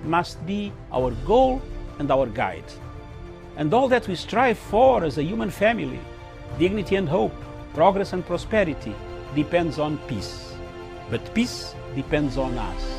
must be our goal and our guide. And all that we strive for as a human family, dignity and hope, progress and prosperity, depends on peace. But peace depends on us.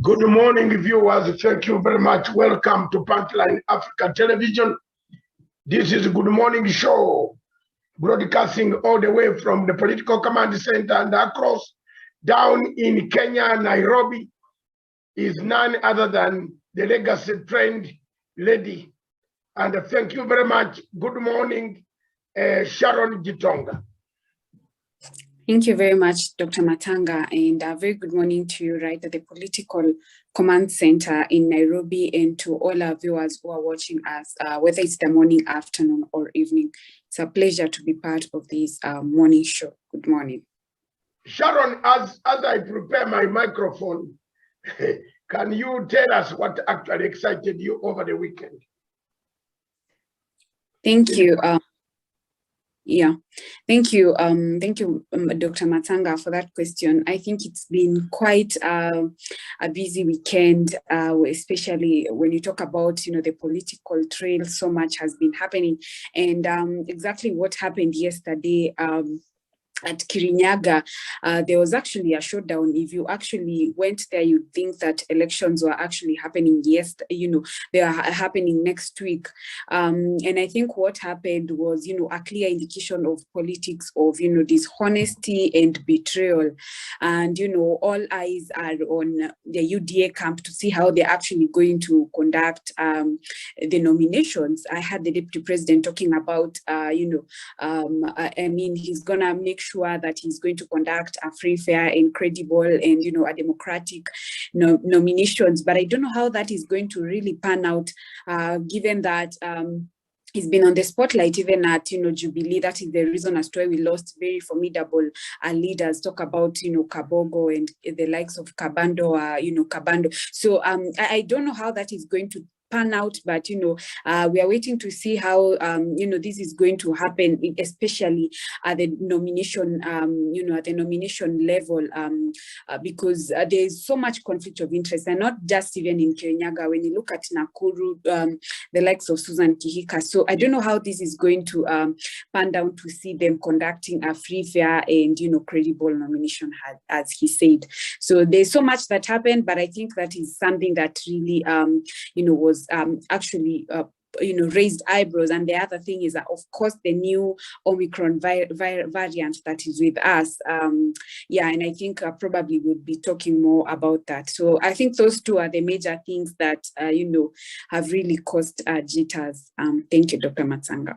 Good morning, viewers. Thank you very much. Welcome to Punchline Africa Television. This is a Good Morning Show, broadcasting all the way from the Political Command Center and across down in Kenya, Nairobi, is none other than the legacy trained lady. And thank you very much. Good morning, Sharon Gitonga. Thank you very much, Dr. Matanga, and a very good morning to you right at the Political Command Center in Nairobi, and to all our viewers who are watching us, whether it's the morning, afternoon, or evening. It's a pleasure to be part of this morning show. Good morning. Sharon, as I prepare my microphone, can you tell us what actually excited you over the weekend? Thank you. Thank you, Dr. Matanga, for that question. I think it's been quite a busy weekend, especially when you talk about, the political trail. So much has been happening, and exactly what happened yesterday. At Kirinyaga, there was actually a shutdown. If you actually went there, you'd think that elections were actually happening they are happening next week. And I think what happened was, a clear indication of politics of, dishonesty and betrayal. And, all eyes are on the UDA camp to see how they're actually going to conduct the nominations. I had the deputy president talking about, he's going to make sure that he's going to conduct a free, fair, and credible, and a democratic nominations. But I don't know how that is going to really pan out, given that he's been on the spotlight even at Jubilee. That is the reason as to why we lost very formidable leaders. Talk about Kabogo and the likes of Kabando, Kabando. So I don't know how that is going to pan out, but we are waiting to see how this is going to happen, especially at the nomination at the nomination level, because there is so much conflict of interest, and not just even in Kirinyaga. When you look at Nakuru, the likes of Susan Kihika. So I don't know how this is going to pan down to see them conducting a free, fair, and credible nomination, as he said. So there's so much that happened, but I think that is something that really was actually raised eyebrows. And the other thing is that, of course, the new Omicron variant that is with us. And I think probably we'll be talking more about that. So I think those two are the major things that, have really caused jitters. Thank you, Dr. Matsanga.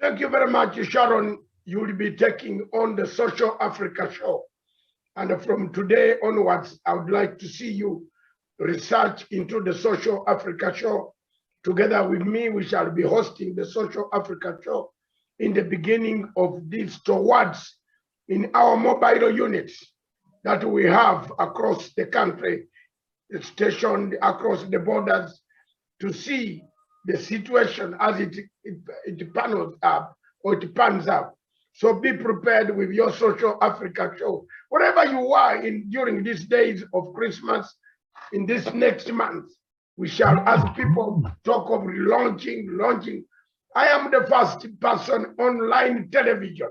Thank you very much, Sharon. You will be taking on the Social Africa show. And from today onwards, I would like to see you research into the Social Africa show. Together with me, we shall be hosting the Social Africa show in the beginning of this towards in our mobile units that we have across the country, stationed across the borders, to see the situation as it pans up or it pans up. So be prepared with your Social Africa show. Wherever you are during these days of Christmas, in this next month, we shall, as people talk of launching. I am the first person online television.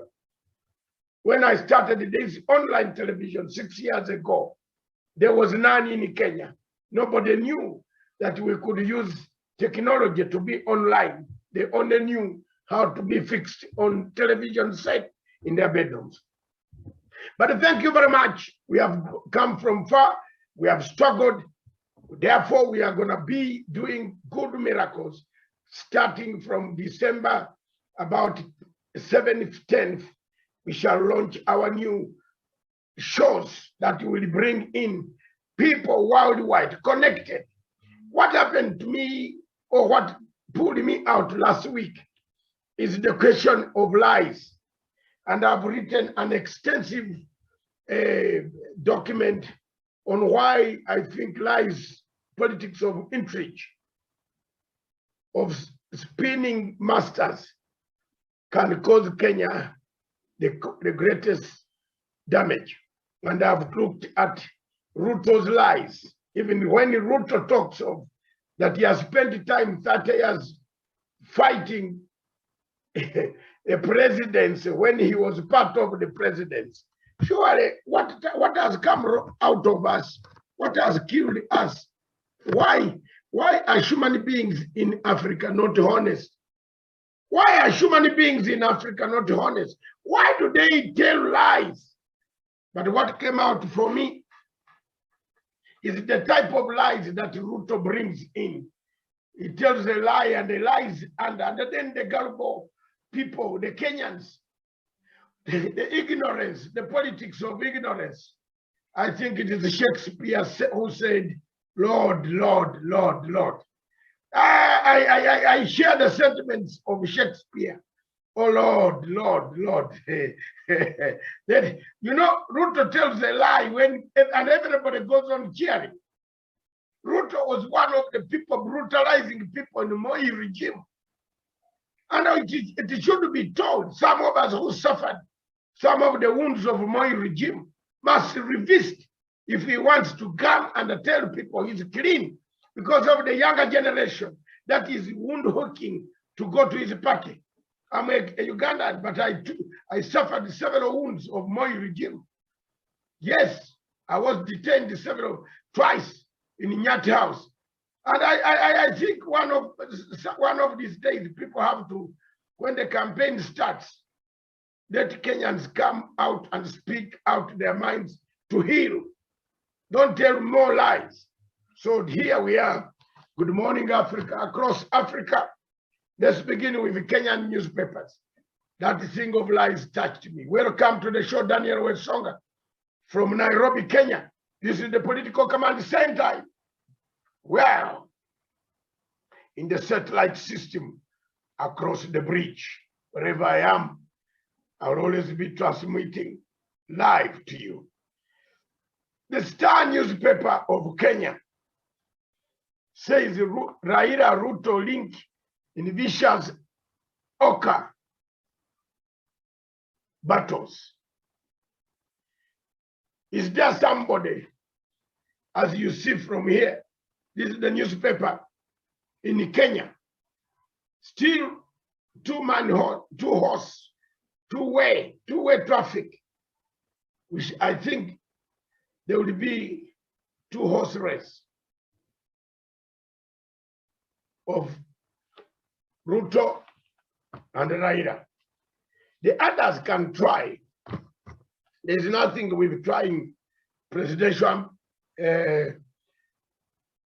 When I started this online television 6 years ago, there was none in Kenya. Nobody knew that we could use technology to be online. They only knew how to be fixed on television set in their bedrooms. But thank you very much. We have come from far. We have struggled. Therefore, we are going to be doing good miracles starting from December, about 7th, 10th. We shall launch our new shows that will bring in people worldwide connected. What happened to me, or what pulled me out last week, is the question of lies. And I've written an extensive document on why I think lies, politics of intrigue, of spinning masters, can cause Kenya the greatest damage. And I've looked at Ruto's lies. Even when Ruto talks of that he has spent time 30 years fighting a presidency when he was part of the presidency. Surely, what has come out of us? What has killed us? Why are human beings in Africa not honest? Why are human beings in Africa not honest? Why do they tell lies? But what came out for me is the type of lies that Ruto brings in. He tells a lie and the lies, and then the Gulf people, the Kenyans, the ignorance, the politics of ignorance. I think it is Shakespeare who said, Lord, Lord, Lord, Lord. I share the sentiments of Shakespeare. Oh, Lord, Lord, Lord. Then, you know, Ruto tells a lie and everybody goes on cheering. Ruto was one of the people brutalizing people in the Moi regime. And it should be told, some of us who suffered some of the wounds of Moi regime must resist if he wants to come and tell people he's clean, because of the younger generation that is wound hooking to go to his party. I'm a Ugandan, but I suffered several wounds of Moi regime. Yes, I was detained twice in Nyati House. And I think one of these days, people have to, when the campaign starts, let Kenyans come out and speak out their minds to heal. Don't tell more lies. So here we are. Good morning, Africa. Across Africa, let's begin with the Kenyan newspapers. That thing of lies touched me. Welcome to the show, Daniel Wesonga from Nairobi, Kenya. This is the Political Command Center. Well, in the satellite system across the bridge, wherever I am, I'll always be transmitting live to you. The Star newspaper of Kenya says Raila Ruto link in vicious Oka battles. Is there somebody, as you see from here, this is the newspaper in Kenya, still two-way traffic, which I think there will be two-horse race of Ruto and Raila. The others can try. There's nothing with trying presidential.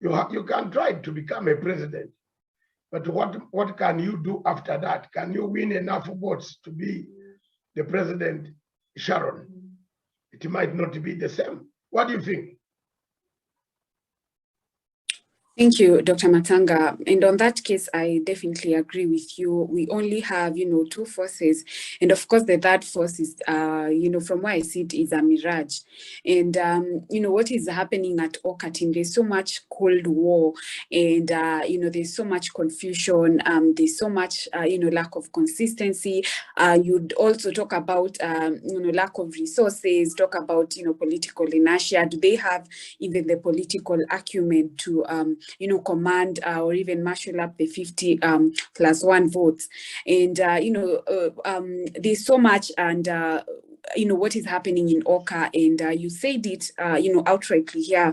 You can try to become a president, but what can you do after that? Can you win enough votes to be the president, Sharon? It might not be the same. What do you think? Thank you, Dr. Matanga. And on that case, I definitely agree with you. We only have, two forces. And of course, the third force is, from where I sit, is a mirage. And, what is happening at Okatin, there's so much Cold War and, there's so much confusion. There's so much, lack of consistency. You'd also talk about, lack of resources, talk about, political inertia. Do they have even the political acumen to, command or even marshal up the 50+1 votes. And, there's so much, and what is happening in Awka, and you said it, outrightly here.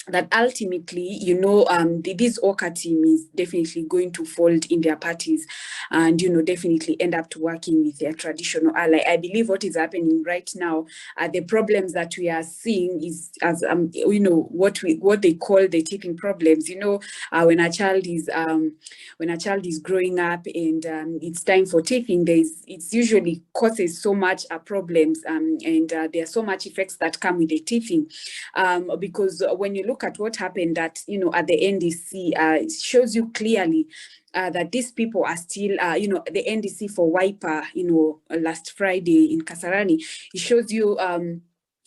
That ultimately, this Awka team is definitely going to fold in their parties and, definitely end up to working with their traditional ally. I believe what is happening right now, the problems that we are seeing is, as what they call the teething problems. When a child is growing up and it's time for teething, it's usually causes so much problems, and there are so much effects that come with the teething, because when you look at what happened at the NDC, it shows you clearly that these people are still, the NDC for Wiper, last Friday in Kasarani, it shows you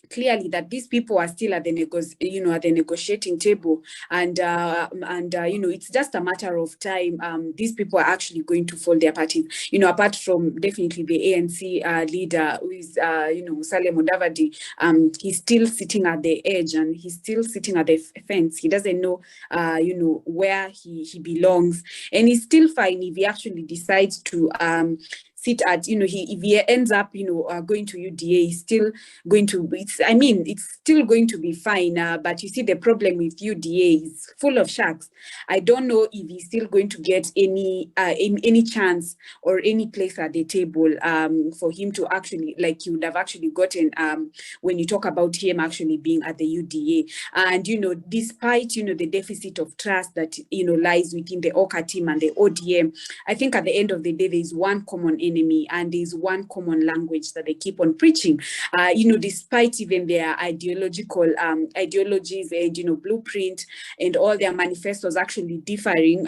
clearly that these people are still at the negotiating table, and it's just a matter of time. These people are actually going to fold their parties. Apart from definitely the ANC leader, who is Musalia Mudavadi. He's still sitting at the edge, and he's still sitting at the fence. He doesn't know where he belongs, and he's still fine if he actually decides to sit at, if he ends up, going to UDA, he's still going to, it's still going to be fine. But you see, the problem with UDA is full of sharks. I don't know if he's still going to get any chance or any place at the table for him to actually, like you would have actually gotten when you talk about him actually being at the UDA. And, despite, the deficit of trust that, lies within the Awka team and the ODM, I think at the end of the day, there is one common enemy, and there's one common language that they keep on preaching. Despite even their ideological ideologies and blueprint and all their manifestos actually differing,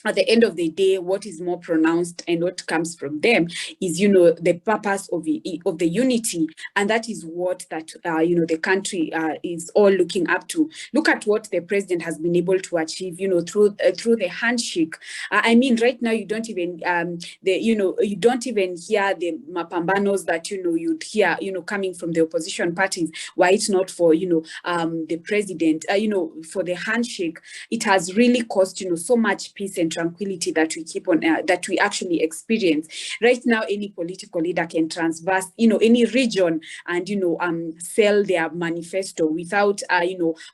at the end of the day, what is more pronounced and what comes from them is, the purpose of the unity, and that is what the country is all looking up to. Look at what the president has been able to achieve, through the handshake. Right now you don't even you don't even hear the mapambanos that you'd hear coming from the opposition parties. Why it's not for the president, for the handshake, it has really cost so much peace and tranquility that we keep on that we actually experience right now. Any political leader can transverse any region and sell their manifesto without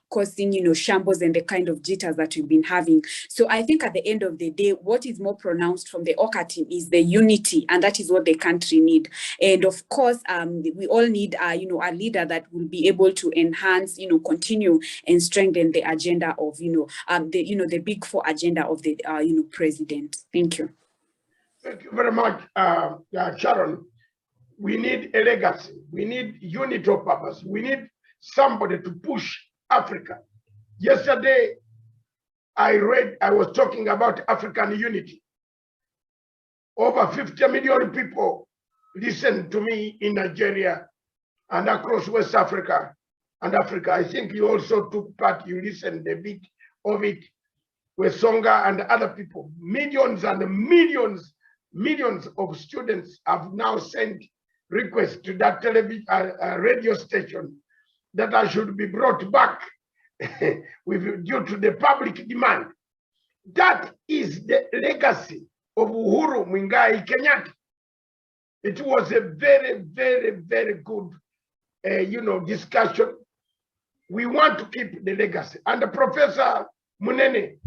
causing shambles and the kind of jitters that we've been having. So I think at the end of the day, what is more pronounced from the Awka team is the unity, and that is what the country need. And of course, we all need a leader that will be able to enhance, continue and strengthen the agenda of the big four agenda of the president. Thank you. Thank you very much, Sharon. We need a legacy. We need unity of purpose. We need somebody to push Africa. Yesterday, I was talking about African unity. Over 50 million people listened to me in Nigeria and across West Africa and Africa. I think you also took part, you listened a bit of it with Songa and other people. Millions and millions of students have now sent requests to that television radio station that I should be brought back due to the public demand. That is the legacy of Uhuru Muigai Kenyatta. It was a very, very, very good, discussion. We want to keep the legacy. And the Professor Munene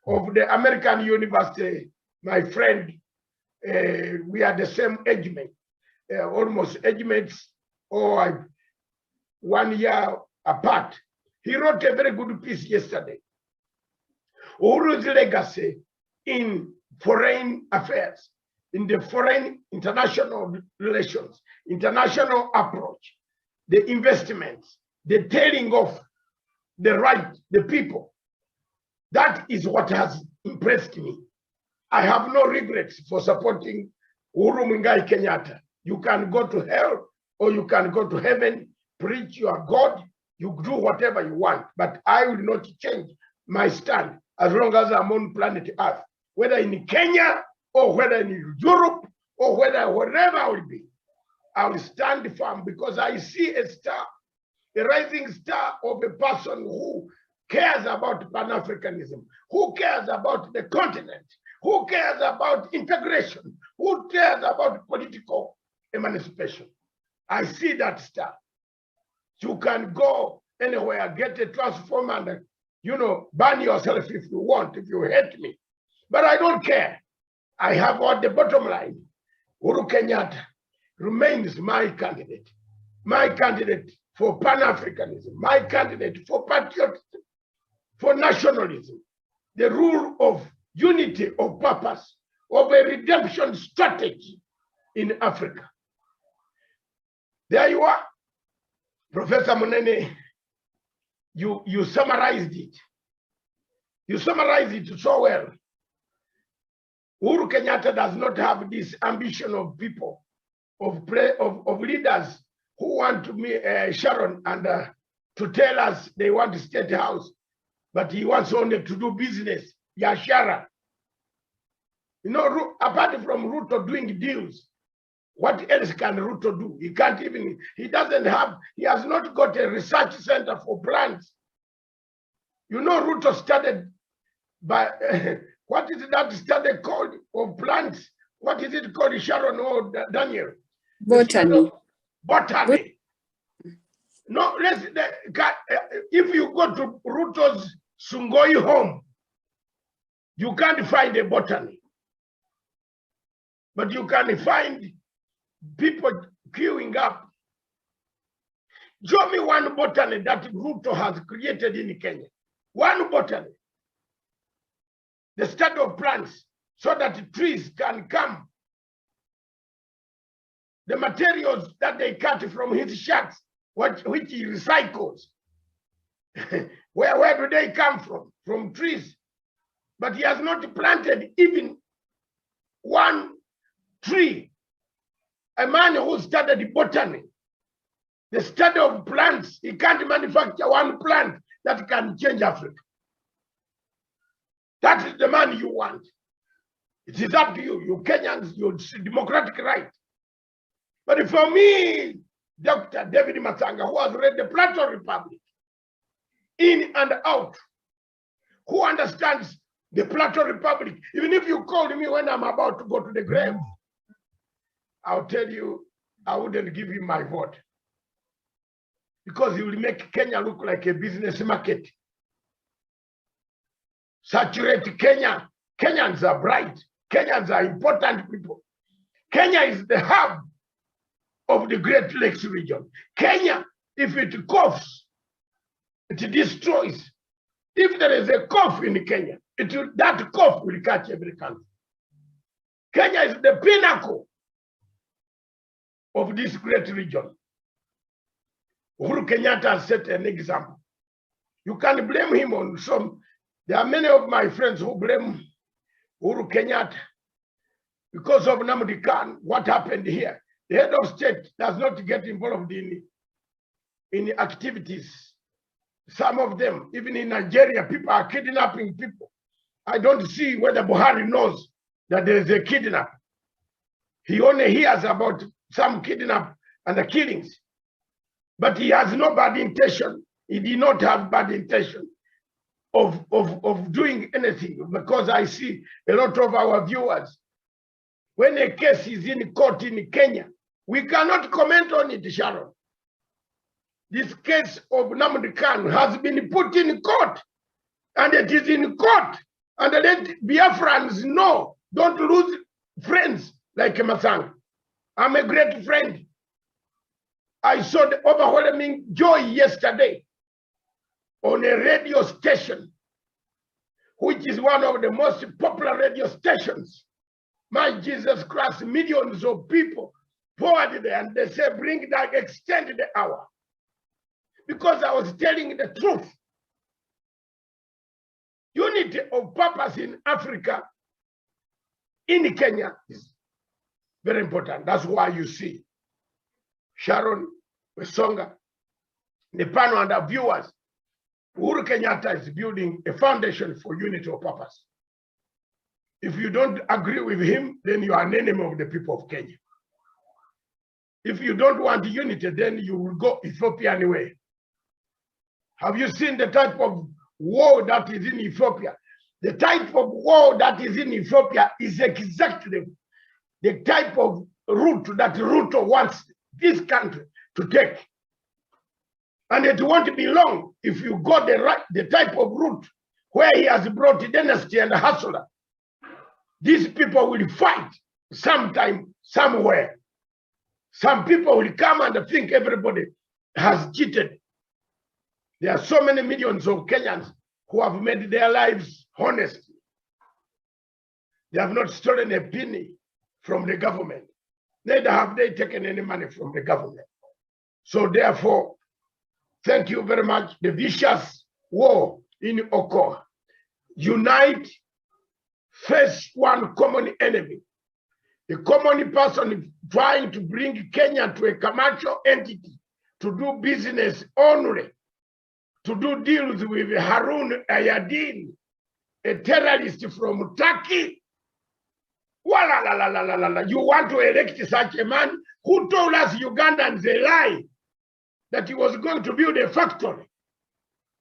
of the American University, my friend, we are the same age mate, almost age mates, or 1 year apart. He wrote a very good piece yesterday. Uhuru's legacy in foreign affairs, in the foreign international relations, international approach, the investments, the telling of the people. That is what has impressed me. I have no regrets for supporting Uhuru Muigai Kenyatta. You can go to hell or you can go to heaven, preach your God, you do whatever you want, but I will not change my stand as long as I'm on planet Earth, whether in Kenya or whether in Europe or wherever I will be. I will stand firm because I see a star, a rising star of a person who cares about Pan-Africanism, who cares about the continent, who cares about integration, who cares about political emancipation. I see that star. You can go anywhere, get a transformer, and burn yourself if you want, if you hate me. But I don't care. I have on the bottom line. Uhuru Kenyatta remains my candidate for Pan-Africanism, my candidate for patriotism, for nationalism, the rule of unity of purpose, of a redemption strategy in Africa. There you are, Professor Munene. You summarized it. You summarized it so well. Uhuru Kenyatta does not have this ambition of people, of leaders who want to meet Sharon and to tell us they want a state house, but he wants only to do business, Yashara. Apart from Ruto doing deals, what else can Ruto do? He can't even, he has not got a research center for plants. Ruto started by, what is that study called of plants? What is it called, Sharon or Daniel? Botany. Botany. No, if you go to Ruto's Sungoi home, you can't find a botany. But you can find people queuing up. Show me one botany that Ruto has created in Kenya. One botany. The study of plants so that trees can come. The materials that they cut from his shacks, which he recycles. Where do they come from? From trees. But he has not planted even one tree. A man who studied botany, the study of plants, he can't manufacture one plant that can change Africa. That is the man you want. It is up to you. You Kenyans, your democratic right. But for me, Dr. David Matanga, who has read the Plateau Republic in and out, who understands the Plateau Republic, even if you called me when I'm about to go to the grave, I'll tell you, I wouldn't give him my vote. Because he will make Kenya look like a business market. Saturate Kenya. Kenyans are bright. Kenyans are important people. Kenya is the hub of the Great Lakes region. Kenya, if it coughs, it destroys. If there is a cough in Kenya, that cough will catch every country. Kenya is the pinnacle of this great region. Uhuru Kenyatta has set an example. You can blame him on some. There are many of my friends who blame Uhuru Kenyatta because of Nnamdi Kanu. What happened here? The head of state does not get involved in activities. Some of them, even in Nigeria, people are kidnapping people. I don't see whether Buhari knows that there is a kidnap. He only hears about some kidnap and the killings. But he has no bad intention. He did not have bad intention of doing anything, because I see a lot of our viewers, when a case is in court in Kenya, we cannot comment on it, Sharon. This case of Nnamdi Kanu has been put in court, and it is in court. And let Biafrans know, don't lose friends like Masang. I'm a great friend. I saw the overwhelming joy yesterday on a radio station, which is one of the most popular radio stations. My Jesus Christ, millions of people poured there, and they say, bring that, extend the hour. Because I was telling the truth. Unity of purpose in Africa, in Kenya, is very important. That's why you see Sharon, Wesonga, the panel and our viewers, Uhuru Kenyatta is building a foundation for unity of purpose. If you don't agree with him, then you are an enemy of the people of Kenya. If you don't want unity, then you will go Ethiopian way. Have you seen the type of war that is in Ethiopia? The type of war that is in Ethiopia is exactly the type of route that Ruto wants this country to take. And it won't be long if you go the type of route where he has brought dynasty and hustler. These people will fight sometime, somewhere. Some people will come and think everybody has cheated. There are so many millions of Kenyans who have made their lives honest. They have not stolen a penny from the government. Neither have they taken any money from the government. So therefore, thank you very much. The vicious war in Oko. Unite, face one common enemy. The common person trying to bring Kenya to a commercial entity, to do business only, to do deals with Harun Ayadin, a terrorist from Turkey. You want to elect such a man who told us Ugandans a lie that he was going to build a factory,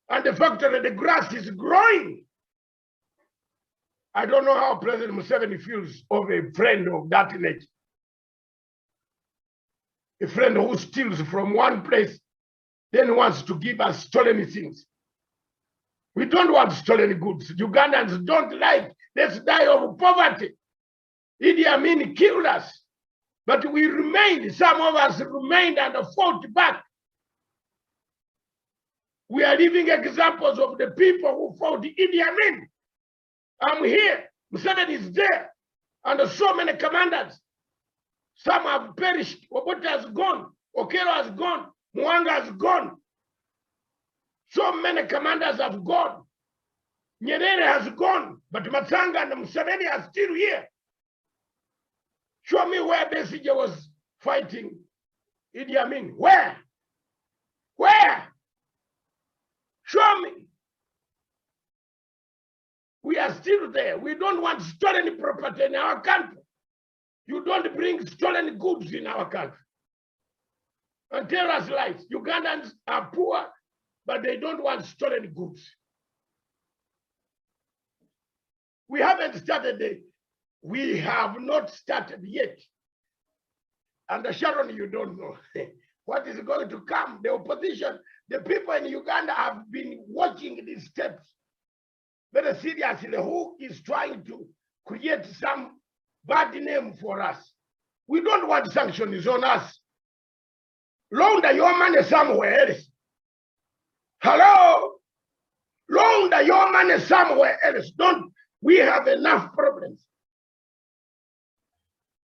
and the factory, the grass is growing. I don't know how President Museveni feels of a friend of that nature. A friend who steals from one place, then wants to give us stolen things. We don't want stolen goods. Ugandans don't like, let's die of poverty. Idi Amin killed us, but we remained, some of us remained and fought back. We are living examples of the people who fought Idi Amin. I'm here, Museveni is there, and so many commanders. Some have perished. Obote has gone, Okello has gone, Mwanga has gone. So many commanders have gone. Nyerere has gone, but Matsanga and Museveni are still here. Show me where Besigye was fighting Idi Amin. Where? Where? Show me. We are still there. We don't want stolen property in our country. You don't bring stolen goods in our country. And tell us lies. Ugandans are poor, but they don't want stolen goods. We haven't started we have not started yet. And Sharon, you don't know what is going to come. The opposition, the people in Uganda have been watching these steps very seriously. Who is trying to create some bad name for us? We don't want sanctions on us. Launder your money somewhere else. Hello? Launder your money somewhere else. Don't we have enough problems?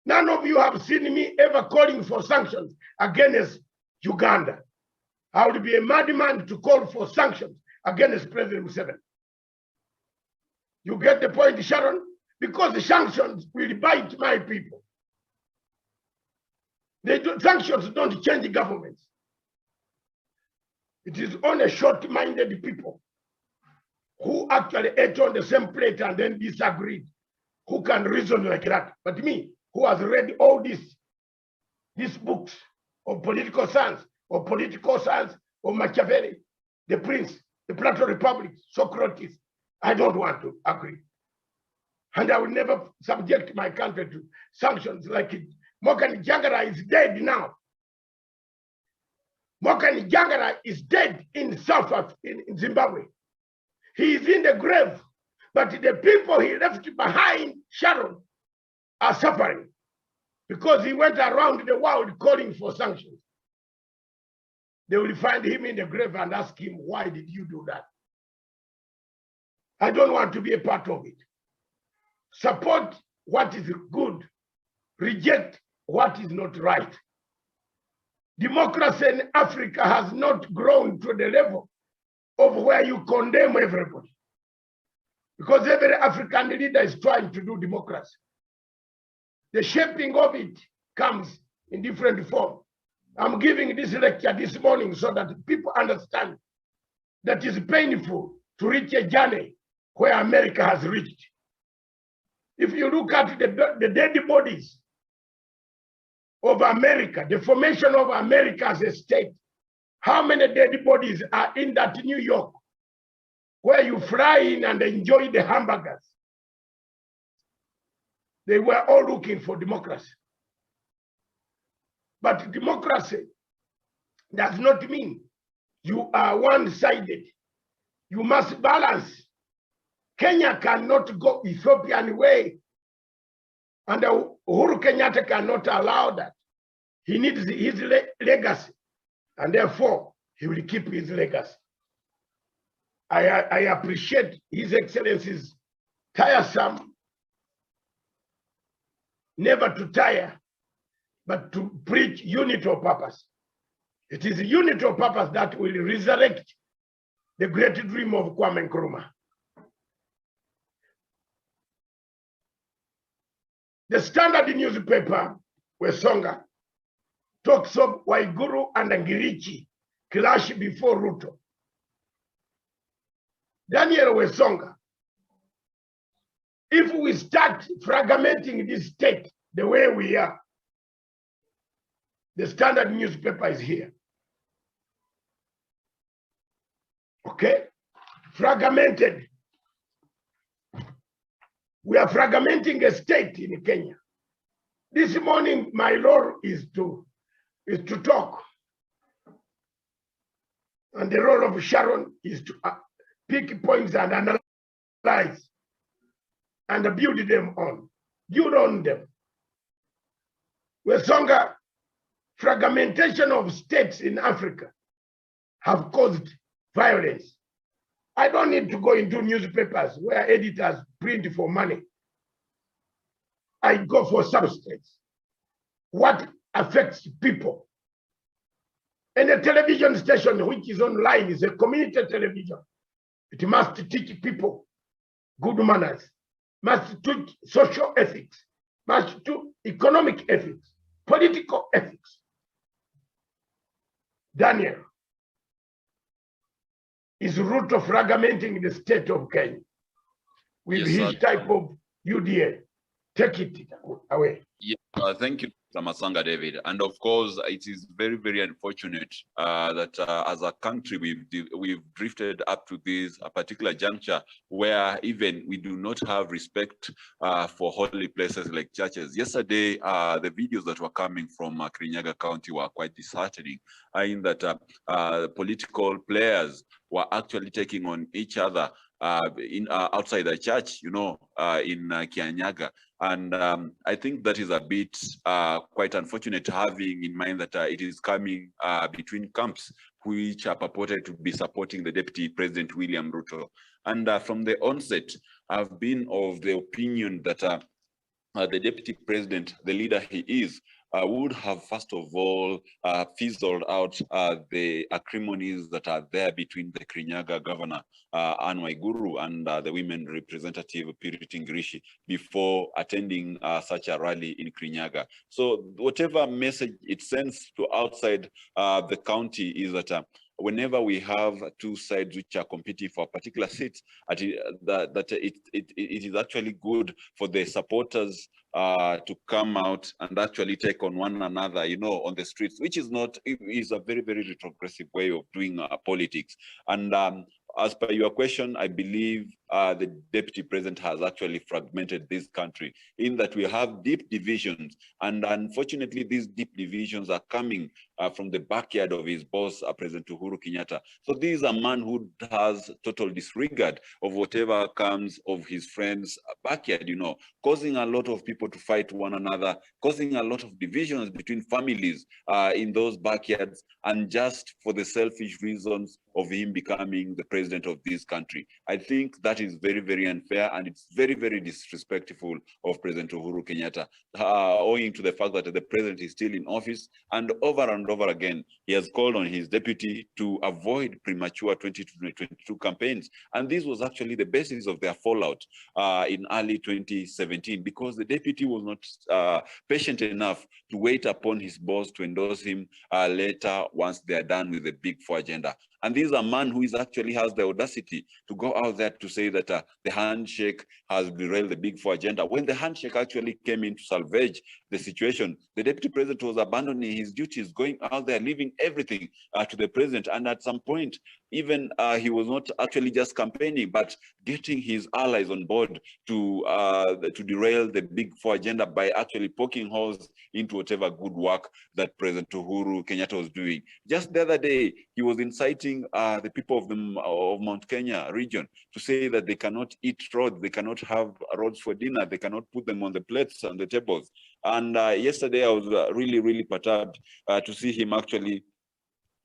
None of you have seen me ever calling for sanctions against Uganda. I would be a madman to call for sanctions against President Museveni. You get the point, Sharon? Because the sanctions will bite my people. Sanctions don't change governments. It is only short-minded people who actually ate on the same plate and then disagreed, who can reason like that. But me, who has read all these books of political science, of Machiavelli, the Prince, the Plato Republic, Socrates, I don't want to agree. And I will never subject my country to sanctions like it. Morgan Jangara is dead now. Morgan Jangara is dead in Zimbabwe. He is in the grave, but the people he left behind, Sharon, are suffering because he went around the world calling for sanctions. They will find him in the grave and ask him, why did you do that? I don't want to be a part of it. Support what is good, reject what is not right. Democracy in Africa has not grown to the level of where you condemn everybody. Because every African leader is trying to do democracy. The shaping of it comes in different form. I'm giving this lecture this morning so that people understand that it's painful to reach a journey where America has reached. If you look at the dead bodies of America, the formation of America as a state, how many dead bodies are in that New York where you fly in and enjoy the hamburgers? They were all looking for democracy. But democracy does not mean you are one-sided. You must balance. Kenya cannot go Ethiopian way, and Uhuru Kenyatta cannot allow that. He needs his legacy, and therefore he will keep his legacy. I appreciate His Excellency's tiresome, never to tire, but to preach unity of purpose. It is unity of purpose that will resurrect the great dream of Kwame Nkrumah. The Standard newspaper, Wesonga, talks of Waiguru and Ngirichi clash before Ruto. Daniel Wesonga, if we start fragmenting this state the way we are, the Standard newspaper is here. Okay? Fragmented. We are fragmenting a state in Kenya. This morning, my role is to talk. And the role of Sharon is to pick points and analyze and build on them. Wesonga, fragmentation of states in Africa have caused violence. I don't need to go into newspapers where editors print for money. I go for substance. What affects people? And a television station which is online is a community television. It must teach people good manners, must teach social ethics, must teach economic ethics, political ethics. Daniel is root of fragmenting the state of Kenya with his type of UDA. Take it away. Yeah, thank you, Masanga David. And of course, it is very, very unfortunate that as a country we've drifted up to this particular juncture where even we do not have respect for holy places like churches. Yesterday, the videos that were coming from Kirinyaga County were quite disheartening, in that political players were actually taking on each other outside the church, in Kirinyaga. And I think that is a bit quite unfortunate, having in mind that it is coming between camps which are purported to be supporting the Deputy President William Ruto. And from the onset, I've been of the opinion that the Deputy President, the leader he is, would have first of all fizzled out the acrimonies that are there between the Kirinyaga governor, Anne Waiguru, and the women representative, Purity Ngirichi, before attending such a rally in Kirinyaga. So whatever message it sends to outside the county is that whenever we have two sides which are competing for a particular seat, it is actually good for the supporters to come out and actually take on one another, on the streets, which is a very, very retrogressive way of doing politics. And as per your question, I believe the Deputy President has actually fragmented this country in that we have deep divisions. And unfortunately, these deep divisions are coming from the backyard of his boss, President Uhuru Kenyatta. So this is a man who has total disregard of whatever comes of his friends' backyard, causing a lot of people to fight one another, causing a lot of divisions between families in those backyards, and just for the selfish reasons of him becoming the president of this country. I think that is very, very unfair, and it's very, very disrespectful of President Uhuru Kenyatta, owing to the fact that the president is still in office, and over again, he has called on his deputy to avoid premature 2022 campaigns. And this was actually the basis of their fallout in early 2017, because the deputy was not patient enough to wait upon his boss to endorse him later once they are done with the Big Four agenda. And this is a man who actually has the audacity to go out there to say that the handshake has derailed the Big Four agenda. When the handshake actually came in to salvage the situation, the Deputy President was abandoning his duties, going out there, leaving everything to the President. And at some point, even he was not actually just campaigning, but getting his allies on board to derail the Big Four agenda by actually poking holes into whatever good work that President Uhuru Kenyatta was doing. Just the other day, he was inciting the people of Mount Kenya region to say that they cannot eat roads, they cannot have roads for dinner, they cannot put them on the plates and the tables. And yesterday, I was really, really perturbed to see him actually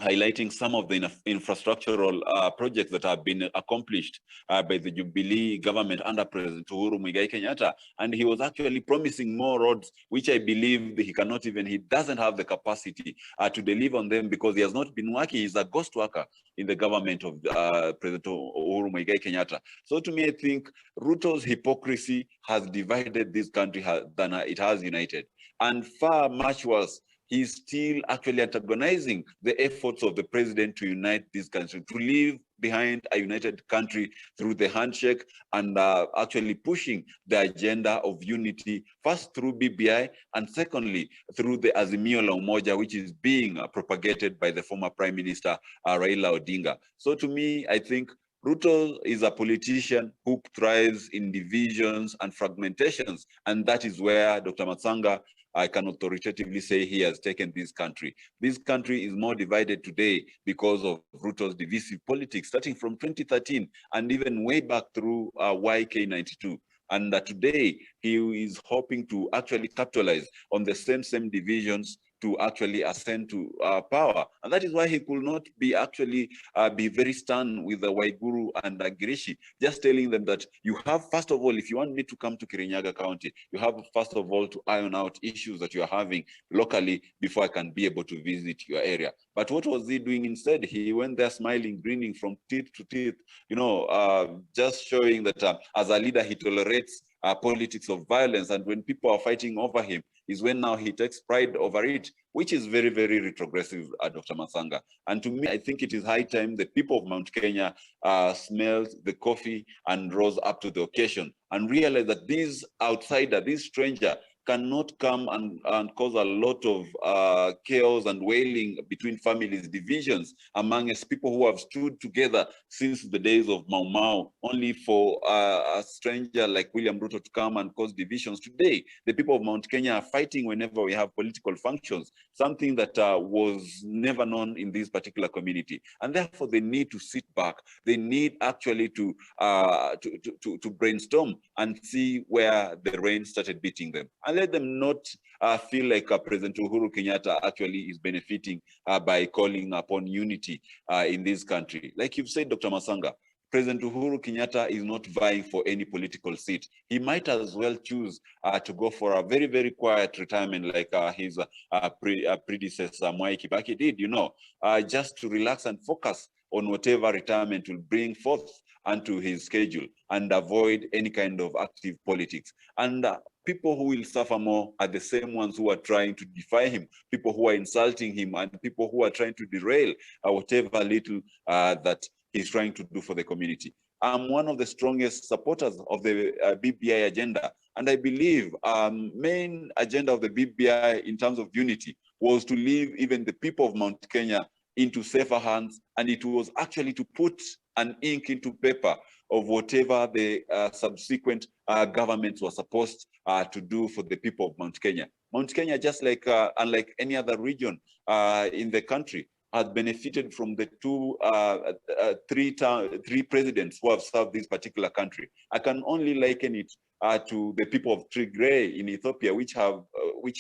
highlighting some of the infrastructural projects that have been accomplished by the Jubilee government under President Uhuru Muigai Kenyatta. And he was actually promising more roads, which I believe he doesn't have the capacity to deliver on them because he has not been working. He's a ghost worker in the government of President Uhuru Muigai Kenyatta. So to me, I think Ruto's hypocrisy has divided this country than it has united. And far much worse, he's still actually antagonizing the efforts of the president to unite this country, to leave behind a united country through the handshake and actually pushing the agenda of unity, first through BBI and secondly through the Azimio la Umoja, which is being propagated by the former Prime Minister Raila Odinga. So to me, I think Ruto is a politician who thrives in divisions and fragmentations, and that is where Dr. Matsanga, I can authoritatively say, he has taken this country. This country is more divided today because of Ruto's divisive politics, starting from 2013 and even way back through YK92. And today, he is hoping to actually capitalize on the same divisions to actually ascend to power. And that is why he could not be actually be very stern with the Waiguru and Girishi, just telling them that you have, first of all, if you want me to come to Kirinyaga County, you have, first of all, to iron out issues that you are having locally before I can be able to visit your area. But what was he doing instead? He went there smiling, grinning from teeth to teeth, you know, just showing that as a leader, he tolerates politics of violence. And when people are fighting over him, is when now he takes pride over it, which is very, very retrogressive, Dr. Matsanga. And to me, I think it is high time the people of Mount Kenya smelled the coffee and rose up to the occasion and realized that this outsider, this stranger, cannot come and cause a lot of chaos and wailing between families, divisions amongst people who have stood together since the days of Mau Mau, only for a stranger like William Ruto to come and cause divisions. Today, the people of Mount Kenya are fighting whenever we have political functions, something that was never known in this particular community. And therefore, they need to sit back. They need actually to brainstorm and see where the rain started beating them. And let them not feel like President Uhuru Kenyatta actually is benefiting by calling upon unity in this country. Like you've said, Dr. Matsanga, President Uhuru Kenyatta is not vying for any political seat. He might as well choose to go for a very, very quiet retirement like his predecessor, Mwai Kibaki, did, you know, just to relax and focus on whatever retirement will bring forth onto his schedule and avoid any kind of active politics. And people who will suffer more are the same ones who are trying to defy him, people who are insulting him, and people who are trying to derail whatever little that he's trying to do for the community. I'm one of the strongest supporters of the BBI agenda. And I believe main agenda of the BBI in terms of unity was to leave even the people of Mount Kenya into safer hands. And it was actually to put an ink into paper of whatever the subsequent governments were supposed to do for the people of Mount Kenya. Mount Kenya, just like unlike any other region in the country, has benefited from the three presidents who have served this particular country. I can only liken it to the people of Tigray in Ethiopia, which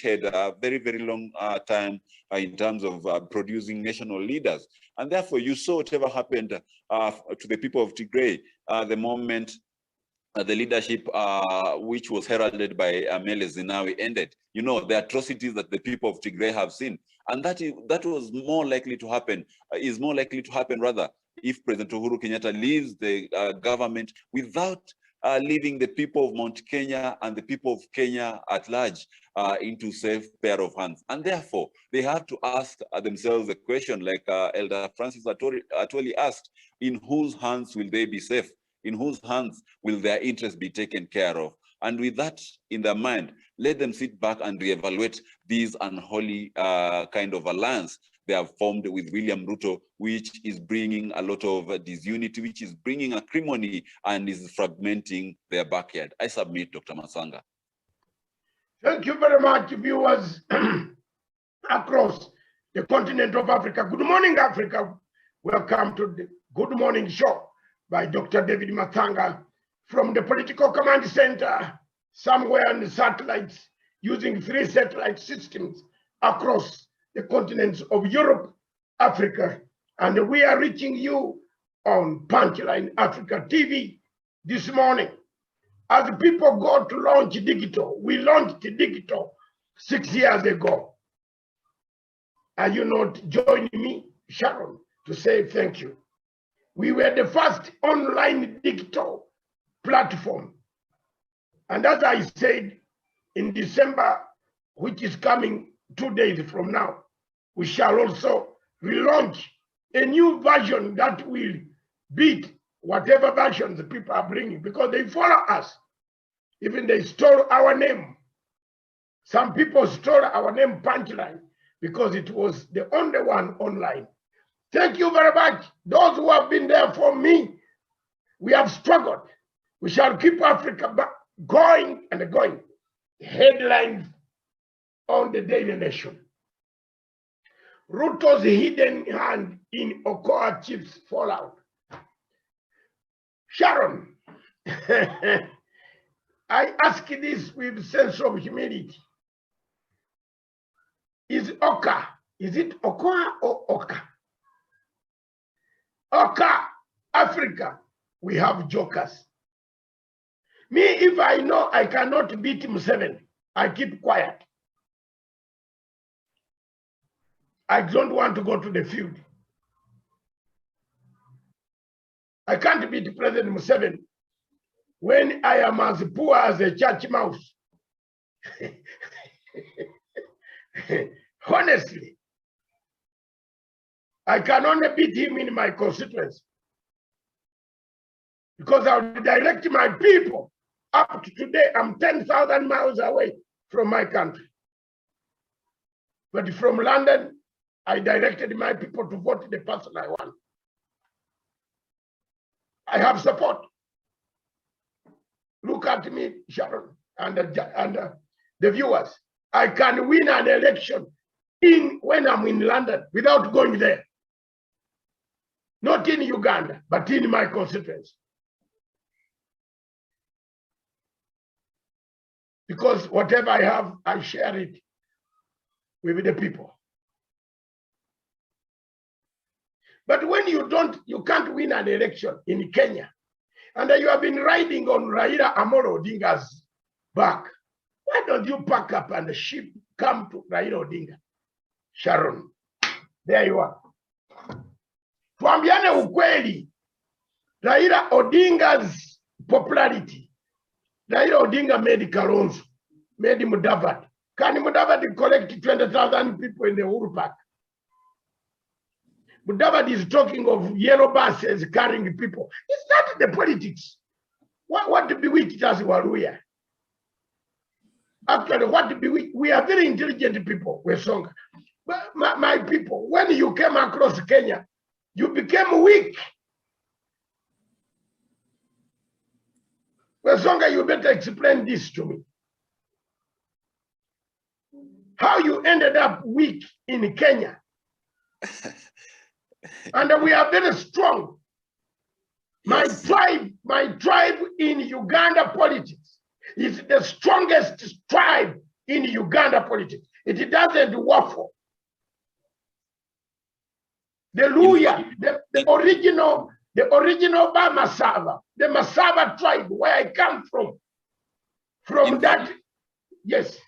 had a very, very long time in terms of producing national leaders. And therefore, you saw whatever happened to the people of Tigray the moment the leadership, which was heralded by Meles Zenawi, ended. You know, the atrocities that the people of Tigray have seen. And that was more likely to happen, is more likely to happen rather, if President Uhuru Kenyatta leaves the government without leaving the people of Mount Kenya and the people of Kenya at large into safe pair of hands. And therefore, they have to ask themselves the question, like Elder Francis Atwoli asked, in whose hands will they be safe? In whose hands will their interests be taken care of? And with that in their mind, let them sit back and reevaluate these unholy kind of alliance they have formed with William Ruto, which is bringing a lot of disunity, which is bringing acrimony and is fragmenting their backyard. I submit, Dr. Masanga. Thank you very much, viewers across the continent of Africa. Good morning, Africa. Welcome to the Good Morning Show by Dr. David Masanga from the Political Command Center, somewhere on the satellites, using 3 satellite systems across the continents of Europe, Africa, and we are reaching you on Punchline Africa TV this morning. As people go to launch digital, we launched digital 6 years ago. Are you not joining me, Sharon, to say thank you? We were the first online digital platform. And as I said, in December, which is coming 2 days from now, we shall also relaunch a new version that will beat whatever versions the people are bringing, because they follow us. Even they stole our name. Some people stole our name, Punchline, because it was the only one online. Thank you very much. Those who have been there for me, we have struggled. We shall keep Africa going and going. Headlines on the Daily Nation. Ruto's hidden hand in Okoa chief's fallout. Sharon, I ask this with sense of humility. Is Oka, is it Okoa or Oka? Oka, Africa, we have jokers. Me, if I know I cannot beat Museveni, I keep quiet. I don't want to go to the field. I can't beat President Museveni when I am as poor as a church mouse. Honestly, I can only beat him in my constituency because I'll direct my people. Up to today, I'm 10,000 miles away from my country. But from London, I directed my people to vote the person I want. I have support. Look at me, Sharon, and the viewers. I can win an election when I'm in London without going there. Not in Uganda, but in my constituency. Because whatever I have, I share it with the people. But when you can't win an election in Kenya, and you have been riding on Raila Amolo Odinga's back, why don't you pack up and the ship come to Raila Odinga? Sharon, there you are. Tuambiane ukweli, Raila Odinga's popularity. Raila Odinga made Kalonzo, made Mudavadi. Can Mudavadi collect 20,000 people in the Uhuru Park? Mudavadi is talking of yellow buses carrying people. It's not the politics. What to bewitch us Waluya? Actually, what to bewitch? We are very intelligent people, we're Songa. But my people, when you came across Kenya, you became weak. Well, Songa, you better explain this to me. How you ended up weak in Kenya. And we are very strong. Yes. My tribe in Uganda politics is the strongest tribe in Uganda politics. It doesn't waffle. The Luya, the original Masava, the Masava tribe, where I come from that, yes.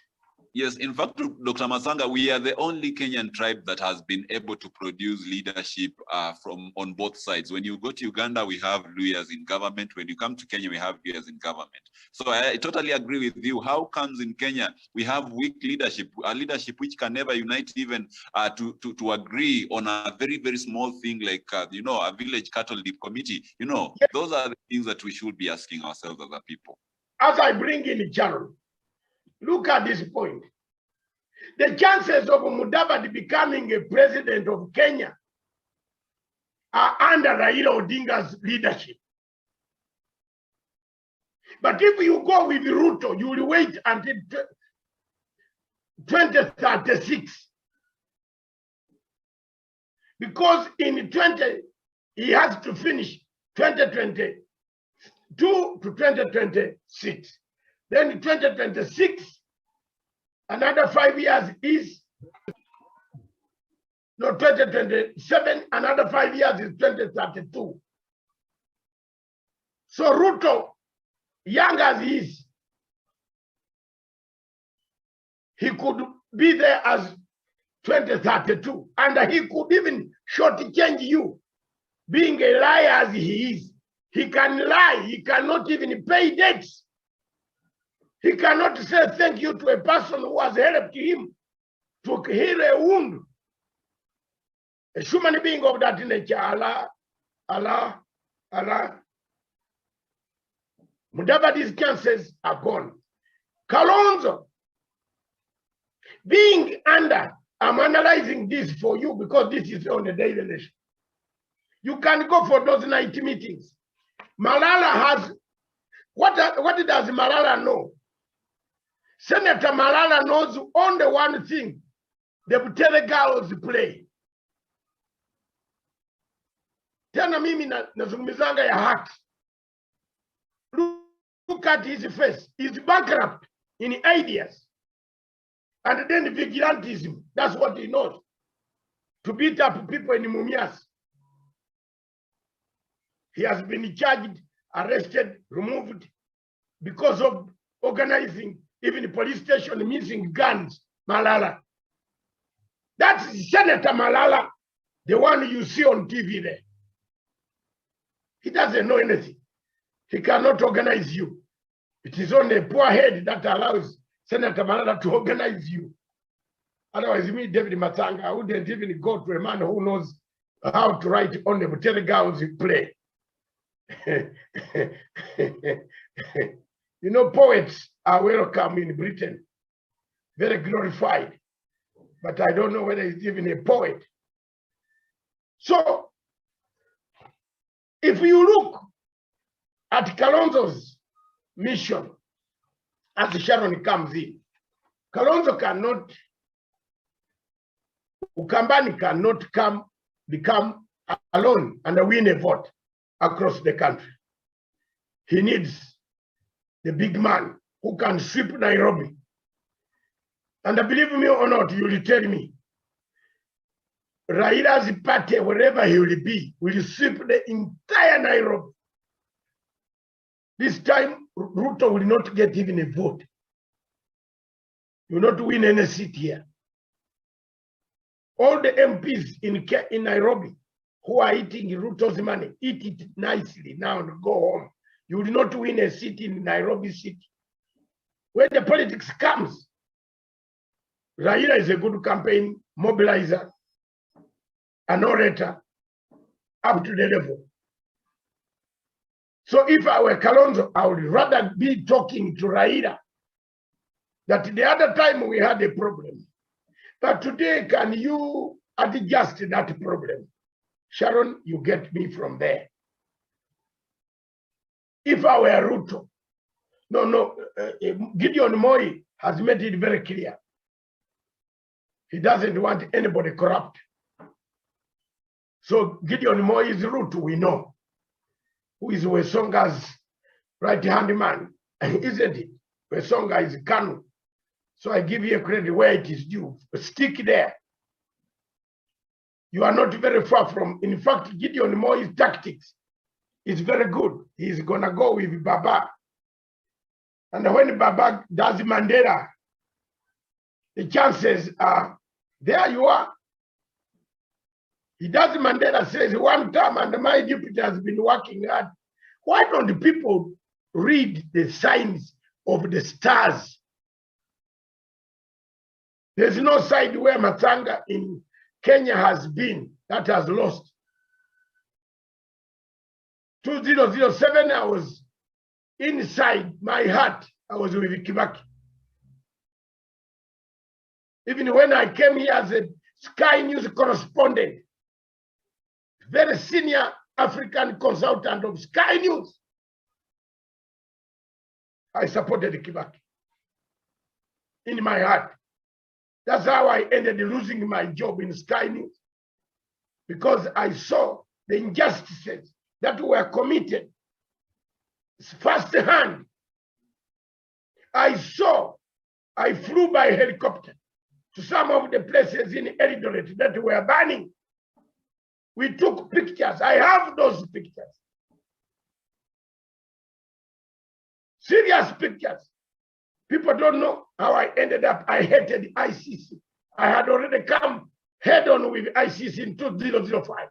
Yes, in fact, Dr. Masanga, we are the only Kenyan tribe that has been able to produce leadership on both sides. When you go to Uganda, we have Luyas in government. When you come to Kenya, we have Luyas in government. So I totally agree with you. How comes in Kenya we have weak leadership, a leadership which can never unite even to agree on a very, very small thing like, a village cattle dip committee? Yes. Those are the things that we should be asking ourselves as a people. As I bring in Sharon, look at this point. The chances of Mudavadi becoming a president of Kenya are under Raila Odinga's leadership. But if you go with Ruto, you will wait until 2036. Because he has to finish 2022 to 2026. Then in 2026, another 5 years is, no, 2027, another 5 years is 2032. So Ruto, young as he is, he could be there as 2032, and he could even shortchange you. Being a liar as he is, he can lie. He cannot even pay debts. He cannot say thank you to a person who has helped him to heal a wound. A human being of that nature, Allah. Mudavadi's chances are gone. Kalonzo, being under, I'm analyzing this for you because this is on the Daily Nation. You can go for those 90 meetings. Malala has, what does Malala know? Senator Malala knows only one thing, the Butere girls play. Tena mimi nazungumizanga ya haki. Look at his face. He's bankrupt in ideas. And then vigilantism, that's what he knows. To beat up people in Mumias. He has been charged, arrested, removed because of organizing even the police station missing guns, Malala. That's Senator Malala, the one you see on TV there. He doesn't know anything. He cannot organize you. It is only a poor head that allows Senator Malala to organize you. Otherwise, me, David Matanga, I wouldn't even go to a man who knows how to write on the Butere girls play. You know, poets are welcome in Britain, very glorified, but I don't know whether he's even a poet. So, if you look at Kalonzo's mission as Sharon comes in, Kalonzo cannot, Ukambani cannot become alone and win a vote across the country. He needs the big man who can sweep Nairobi. And believe me or not, you will tell me, Raila's party, wherever he will be, will sweep the entire Nairobi. This time, Ruto will not get even a vote. He will not win any seat here. All the MPs in Nairobi who are eating Ruto's money, eat it nicely now and go home. You will not win a seat in Nairobi City. When the politics comes, Raila is a good campaign mobilizer, an orator, up to the level. So if I were Kalonzo, I would rather be talking to Raila that the other time we had a problem. But today, can you adjust that problem? Sharon, you get me from there. If I were Ruto, Gideon Moi has made it very clear. He doesn't want anybody corrupt. So Gideon Moi is Ruto, we know, who is Wesonga's right-hand man, isn't it? Wesonga is Kanu. So I give you a credit where it is due. Stick there. You are not very far from, in fact, Gideon Moi's tactics is very good. He's gonna go with Baba. And when Baba does Mandela, the chances are, there you are. He does Mandela, says one time, and my deputy has been working hard. Why don't the people read the signs of the stars? There's no side where Matanga in Kenya has been that has lost. 2007, I was inside my heart. I was with Kibaki. Even when I came here as a Sky News correspondent, very senior African consultant of Sky News, I supported Kibaki in my heart. That's how I ended losing my job in Sky News, because I saw the injustices that were committed firsthand. I flew by helicopter to some of the places in Eldoret that were burning. We took pictures. I have those pictures. Serious pictures. People don't know how I ended up. I hated ICC. I had already come head on with ICC in 2005.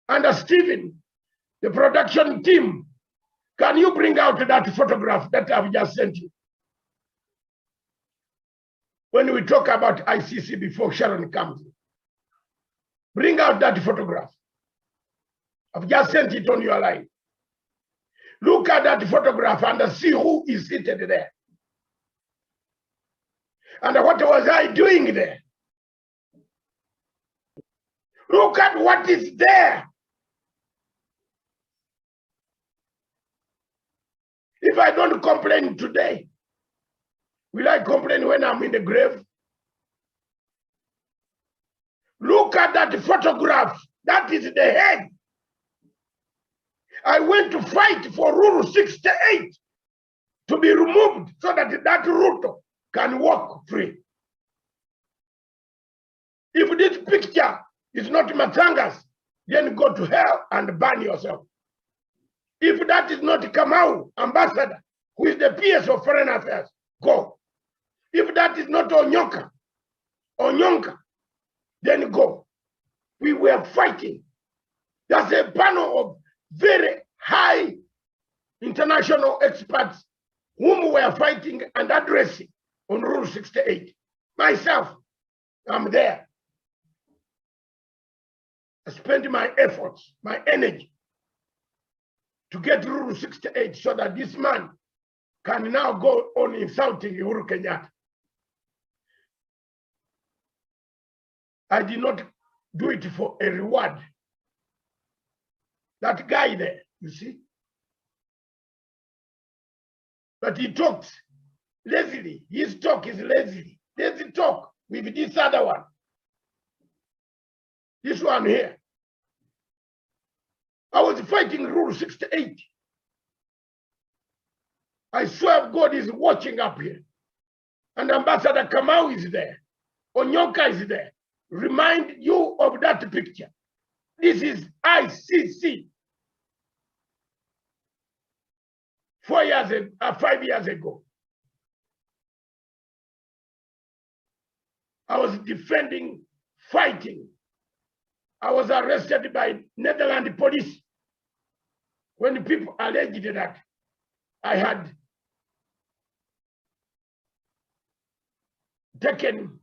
And Stephen, the production team, can you bring out that photograph that I've just sent you? When we talk about ICC before Sharon comes, bring out that photograph. I've just sent it on your line. Look at that photograph and see who is seated there. And what was I doing there? Look at what is there. If I don't complain today, will I complain when I'm in the grave? Look at that photograph. That is the head. I went to fight for Rule 68 to be removed so that that Ruto can walk free. If this picture is not Matanga's, then go to hell and burn yourself. If that is not Kamau, ambassador, who is the PS of Foreign Affairs, go. If that is not Onyonka, then go. We were fighting. That's a panel of very high international experts whom we are fighting and addressing on Rule 68. Myself, I'm there. I spend my efforts, my energy to get Rule 68 so that this man can now go on insulting Uhuru Kenyatta. I did not do it for a reward. That guy there, you see? But he talks lazily. His talk is lazy. Lazy talk with this other one. This one here. I was fighting Rule 68. I swear God is watching up here. And Ambassador Kamau is there. Onyonka is there. Remind you of that picture. This is ICC. 5 years ago. I was defending, fighting. I was arrested by Netherlands police when people alleged that I had taken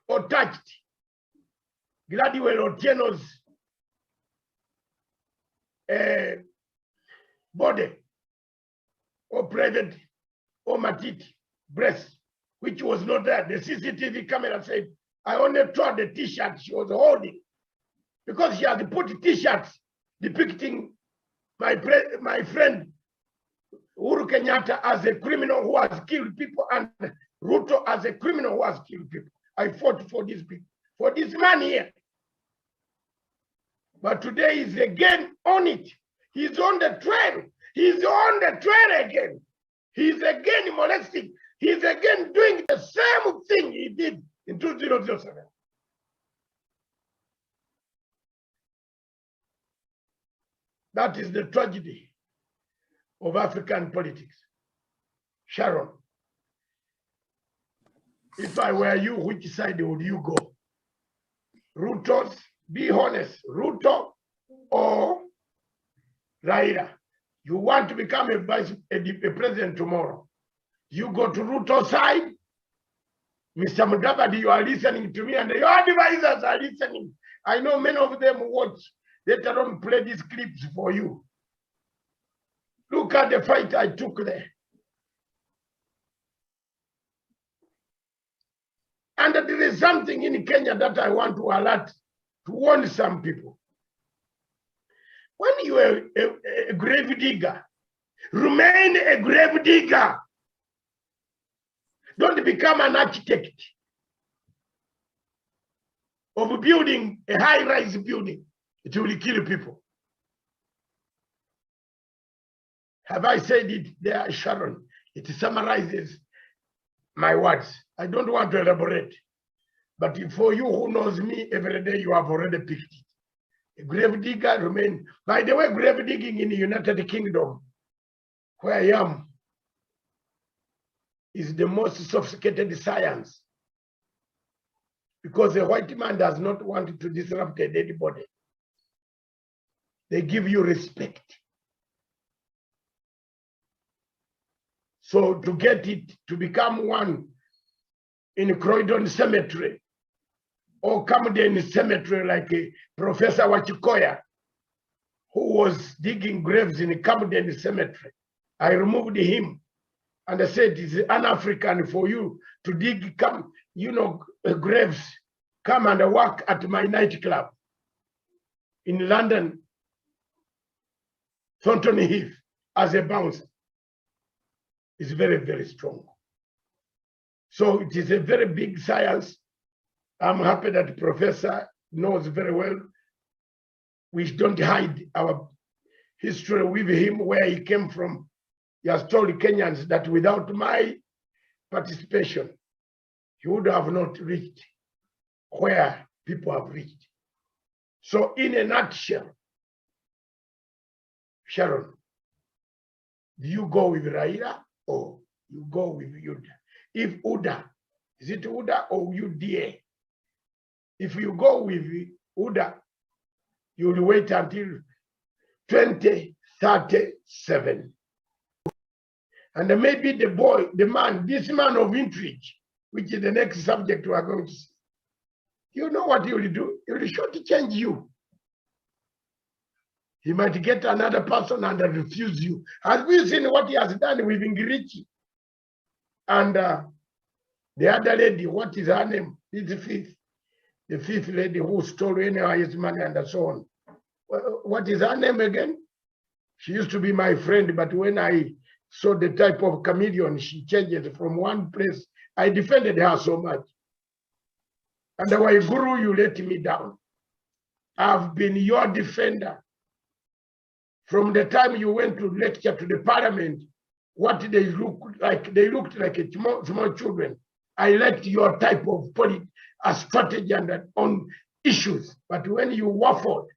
or touched Gladwell Otieno's body or private or Matiti breast, which was not there. The CCTV camera said, I only saw the t-shirt she was holding because she had put t-shirts depicting my friend Uhuru Kenyatta as a criminal who has killed people and Ruto as a criminal who has killed people. I fought for these people, for this man here. But today he's again on it. He's on the trail. He's on the trail again. He's again molesting. He's again doing the same thing he did in 2007. That is the tragedy of African politics. Sharon, if I were you, which side would you go? Ruto's, be honest, Ruto or Raila? You want to become a president tomorrow. You go to Ruto's side. Mr. Mudavadi, you are listening to me and your advisors are listening. I know many of them watch. Later on, play these clips for you. Look look at the fight I took there. And there is something in Kenya that I want to alert, to warn some people. When you are a grave digger, remain a grave digger. Don't become an architect of building a high-rise building. It will kill people. Have I said it there, Sharon? It summarizes my words. I don't want to elaborate. But for you who knows me every day, you have already picked it. A grave digger remain. By the way, grave digging in the United Kingdom, where I am, is the most sophisticated science. Because a white man does not want to disrupt a dead body. They give you respect. So to get it to become one in Croydon Cemetery or Camden Cemetery, like a Professor Wachikoya, who was digging graves in Camden Cemetery, I removed him and I said, it's un-African for you to dig, graves, come and work at my nightclub in London, Thornton Heath, as a bouncer. It's very, very strong. So it is a very big science. I'm happy that the professor knows very well. We don't hide our history with him, where he came from. He has told Kenyans that without my participation, he would have not reached where people have reached. So in a nutshell, Sharon, do you go with Raila or you go with UDA? If UDA, is it UDA or UDA? If you go with UDA, you will wait until 2037. And maybe this man of intrigue, which is the next subject we are going to see, you know what he will do? He will shortchange you. He might get another person and refuse you. Have we seen what he has done with Ngirichi? And the other lady, what is her name? Is the fifth lady who stole his money and so on. What is her name again? She used to be my friend, but when I saw the type of chameleon she changes from one place, I defended her so much. And why, Guru, you let me down. I've been your defender. From the time you went to lecture to the parliament, what they looked like a small children. I liked your type of strategy and on issues. But when you waffled,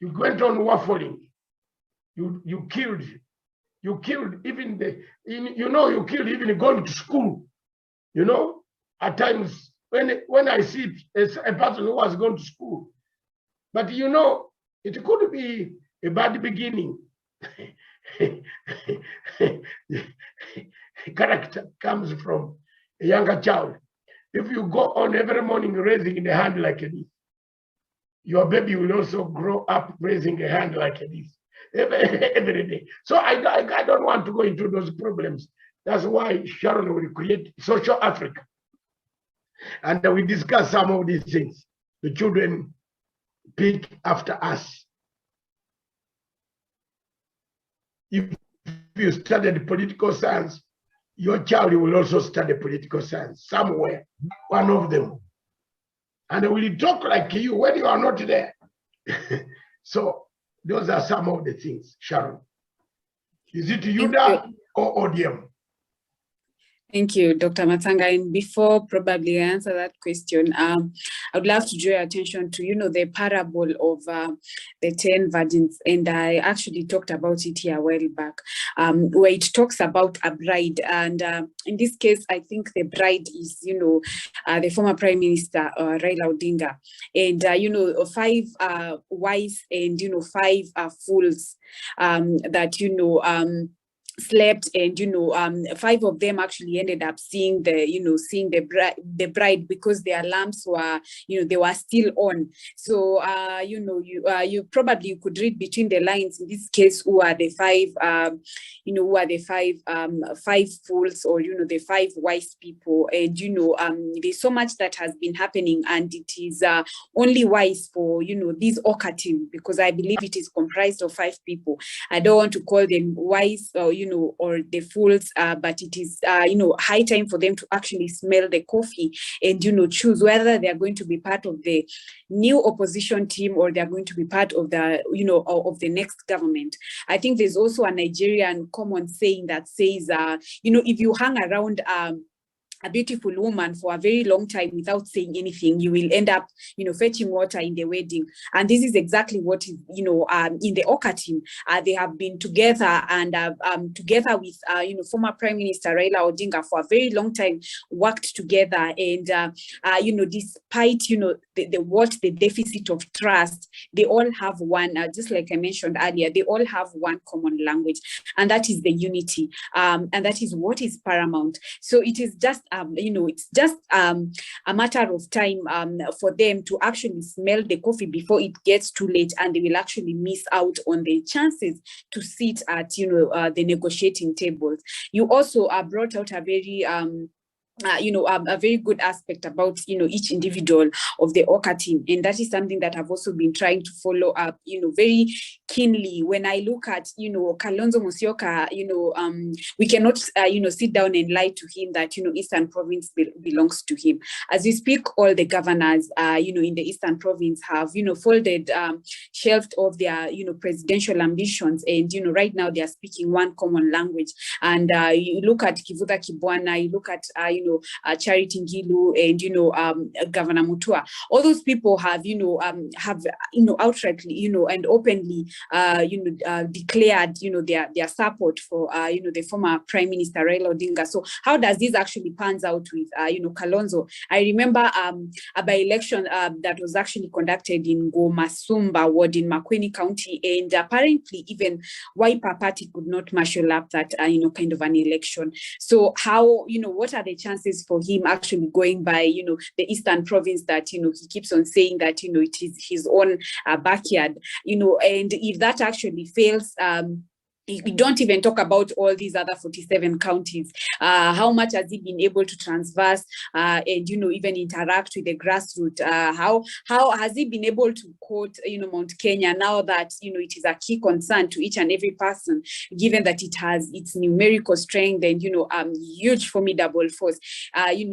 you went on waffling. You killed even you killed even going to school. At times when I see a person who was going to school, but it could be a bad beginning. Character comes from a younger child. If you go on every morning raising the hand like this, your baby will also grow up raising a hand like this every day. So I don't want to go into those problems. That's why Sharon will create Social Africa. And we discuss some of these things. The children pick after us. If you studied political science, your child will also study political science somewhere, one of them. And they will talk like you when you are not there. So those are some of the things, Sharon. Is it UDA or ODM? Thank you, Dr. Matanga. And before probably I answer that question, I would love to draw your attention to, the parable of the 10 virgins. And I actually talked about it here a while back, where it talks about a bride. And in this case, I think the bride is, the former Prime Minister, Raila Odinga. And, 5 wise and, 5 fools that, slept, and 5 of them actually ended up seeing the bride because their lamps were they were still on. So you probably could read between the lines in this case who are the 5 5 fools, or the 5 wise people. And there's so much that has been happening, and it is only wise for this Oka team, because I believe it is comprised of 5 people. I don't want to call them wise or the fools, but it is high time for them to actually smell the coffee and choose whether they are going to be part of the new opposition team, or they are going to be part of the of the next government. I think there's also a Nigerian common saying that says if you hang around a beautiful woman for a very long time without saying anything, you will end up, fetching water in the wedding. And this is exactly what is, in the Oka team. They have been together, and together with, former Prime Minister Raila Odinga for a very long time, worked together. And, despite, the deficit of trust, they all have one, just like I mentioned earlier, they all have one common language, and that is the unity. And that is what is paramount. So it is just, it's just a matter of time for them to actually smell the coffee before it gets too late, and they will actually miss out on the chances to sit at, the negotiating tables. You also brought out a very a very good aspect about each individual of the Oka team, and that is something that I've also been trying to follow up very keenly. When I look at Kalonzo Musyoka, we cannot sit down and lie to him that Eastern Province belongs to him. As we speak, all the governors in the Eastern Province have folded, shelved off their presidential ambitions, and right now they are speaking one common language. And you look at Kivutha Kibwana, you look at Charity Ngilu, and Governor Mutua. All those people have outrightly and openly declared their support for the former Prime Minister Raila Odinga. So how does this actually pans out with Kalonzo? I remember a by-election that was actually conducted in Gomasumba ward in Makueni County, and apparently even Wiper Party could not marshal up that kind of an election. So how what are the chances for him actually going by the Eastern Province that he keeps on saying that it is his own backyard, and if that actually fails, we don't even talk about all these other 47 counties. How much has he been able to transverse and even interact with the grassroots? How has he been able to quote Mount Kenya, now that it is a key concern to each and every person, given that it has its numerical strength and huge formidable force.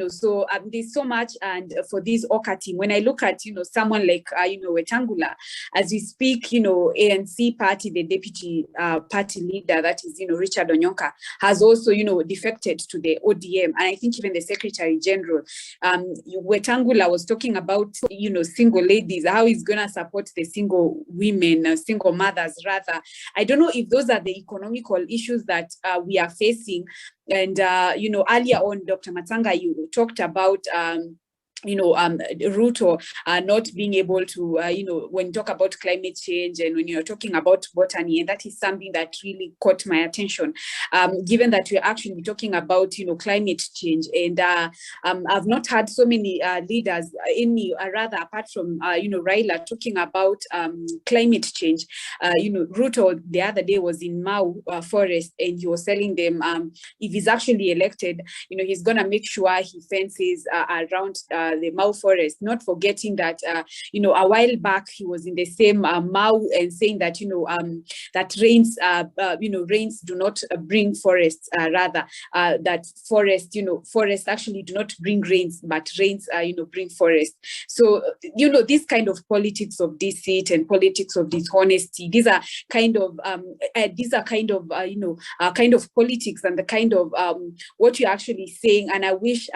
So there's so much. And for this Oka team, when I look at someone like Wetangula, as we speak, ANC party, the deputy party leader, that is Richard Onyonka, has also defected to the ODM, and I think even the Secretary General Wetangula was talking about single ladies, how he's gonna support the single women, single mothers rather. I don't know if those are the economical issues that we are facing. And earlier on, Dr. Matanga, you talked about Ruto not being able to, when you talk about climate change and when you're talking about botany, and that is something that really caught my attention, given that we're actually talking about, climate change. And I've not had so many leaders, rather apart from, Raila, talking about climate change. Ruto the other day was in Mau forest, and he was telling them if he's actually elected, he's going to make sure he fences around the Mau forest, not forgetting that, a while back he was in the same Mau and saying that, that rains, rains do not bring forests, rather, that forests actually do not bring rains, but rains, bring forests. So, this kind of politics of deceit and politics of dishonesty, these are kind of kind of politics and the kind of what you're actually saying. And I wish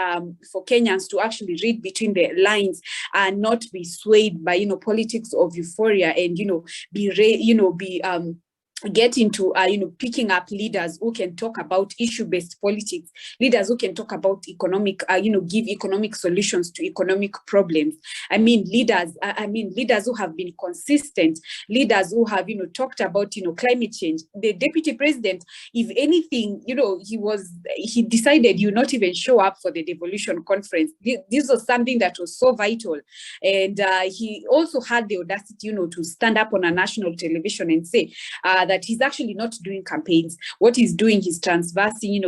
for Kenyans to actually read between the lines and not be swayed by politics of euphoria and be get into picking up leaders who can talk about issue-based politics, leaders who can talk about economic give economic solutions to economic problems. Leaders who have been consistent, leaders who have talked about climate change. The deputy president, if anything, he decided not even show up for the devolution conference. This was something that was so vital, and he also had the audacity to stand up on a national television and say that he's actually not doing campaigns. What he's doing, he's transversing,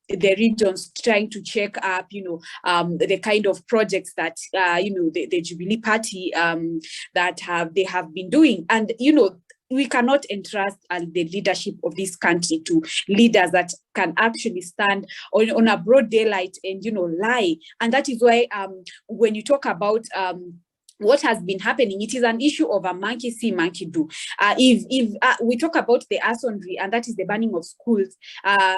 the regions, trying to check up, the kind of projects that, the Jubilee Party that they have been doing. And, we cannot entrust the leadership of this country to leaders that can actually stand on a broad daylight and, lie. And that is why when you talk about what has been happening, it is an issue of a monkey see, monkey do. If we talk about the arsenry, and that is the banning of schools,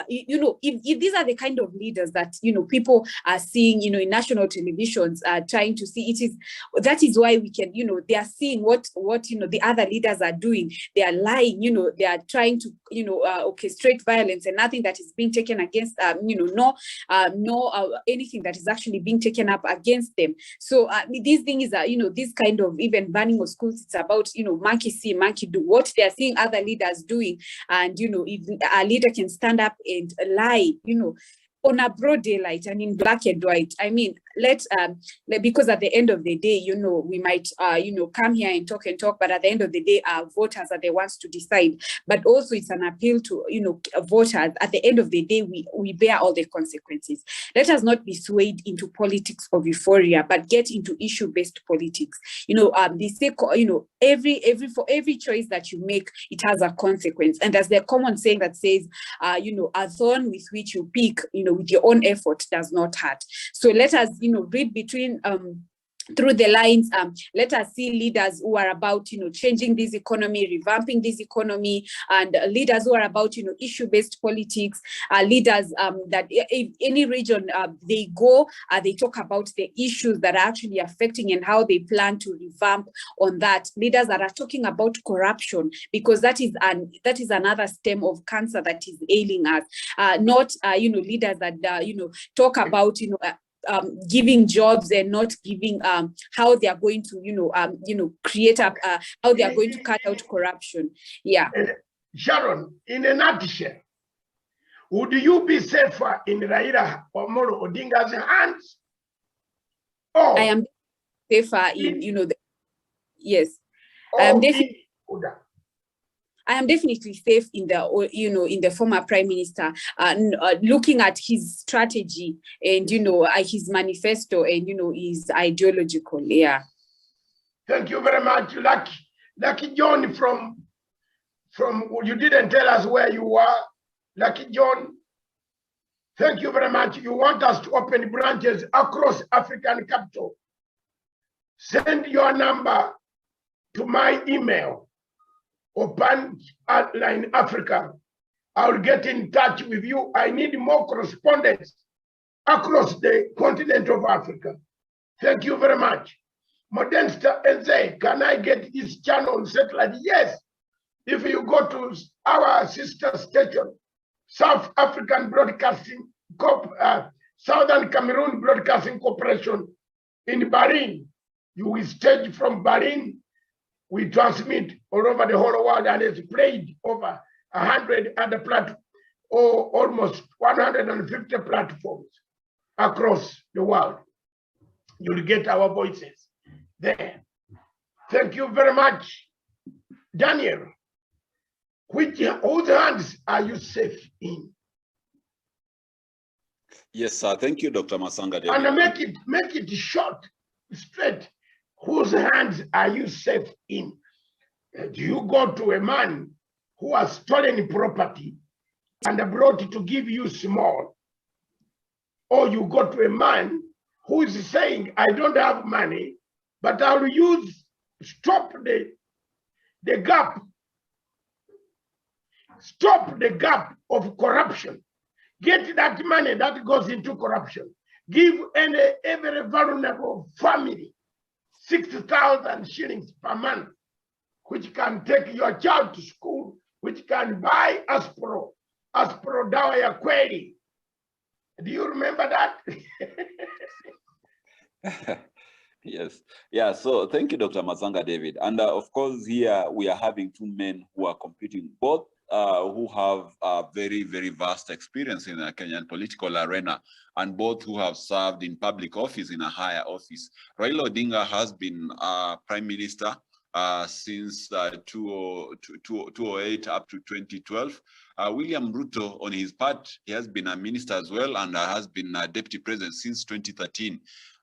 if these are the kind of leaders that people are seeing, in national televisions, trying to see, that is why we can, they are seeing what the other leaders are doing. They are lying, they are trying to orchestrate violence, and nothing that is being taken against, anything that is actually being taken up against them. So these things are, this kind of even banning of schools, it's about, monkey see, monkey do, what they are seeing other leaders doing. And, if a leader can stand up and lie, on a broad daylight and in black and white, because at the end of the day, we might, come here and talk, but at the end of the day, our voters are the ones to decide. But also it's an appeal to, voters. At the end of the day, we bear all the consequences. Let us not be swayed into politics of euphoria, but get into issue-based politics. They say, for every choice that you make, it has a consequence. And there's the common saying that says, a thorn with which you pick, with your own effort does not hurt. So let us, read between through the lines. Let us see leaders who are about, changing this economy, revamping this economy, and leaders who are about, issue-based politics, leaders that if any region they go, they talk about the issues that are actually affecting and how they plan to revamp on that. Leaders that are talking about corruption, because that is another stem of cancer that is ailing us. Not, leaders that, talk about, giving jobs and not giving how they are going to create how they are going to cut out corruption. Yeah. Sharon, in a nutshell, would you be safer in Raila Amolo Odinga's hands? I am safer in yes. I am definitely safe in the, in the former prime minister, looking at his strategy and, his manifesto and, his ideological, yeah. Thank you very much, Lucky John from, you didn't tell us where you are, Lucky John. Thank you very much. You want us to open branches across African capital. Send your number to my email, Punchline Africa. I'll get in touch with you. I need more correspondence across the continent of Africa. Thank you very much. Modesta Eze, can I get this channel on satellite? Yes. If you go to our sister station, South African Broadcasting Southern Cameroon Broadcasting Corporation in Bahrain, you will stage from Bahrain. We transmit all over the whole world, and it's played over 100 other platforms, or almost 150 platforms across the world. You'll get our voices there. Thank you very much. Daniel, whose hands are you safe in? Yes, sir. Thank you, Dr. Masanga. And make it short, straight. Whose hands are you safe in? Do you go to a man who has stolen property and brought it to give you small? Or you go to a man who is saying, I don't have money, but I'll stop the gap. Stop the gap of corruption. Get that money that goes into corruption. Give every vulnerable family 60,000 shillings per month, which can take your child to school which can buy Aspro dawa ya kweli. Do you remember that? Yes. Yeah. So thank you, Dr. Masanga David. And of course, here we are having two men who are competing, both who have a very, very vast experience in the Kenyan political arena, and both who have served in public office in a higher office. Raila Odinga has been Prime Minister since 2008 up to 2012. William Ruto, on his part, he has been a minister as well, and has been a deputy president since 2013.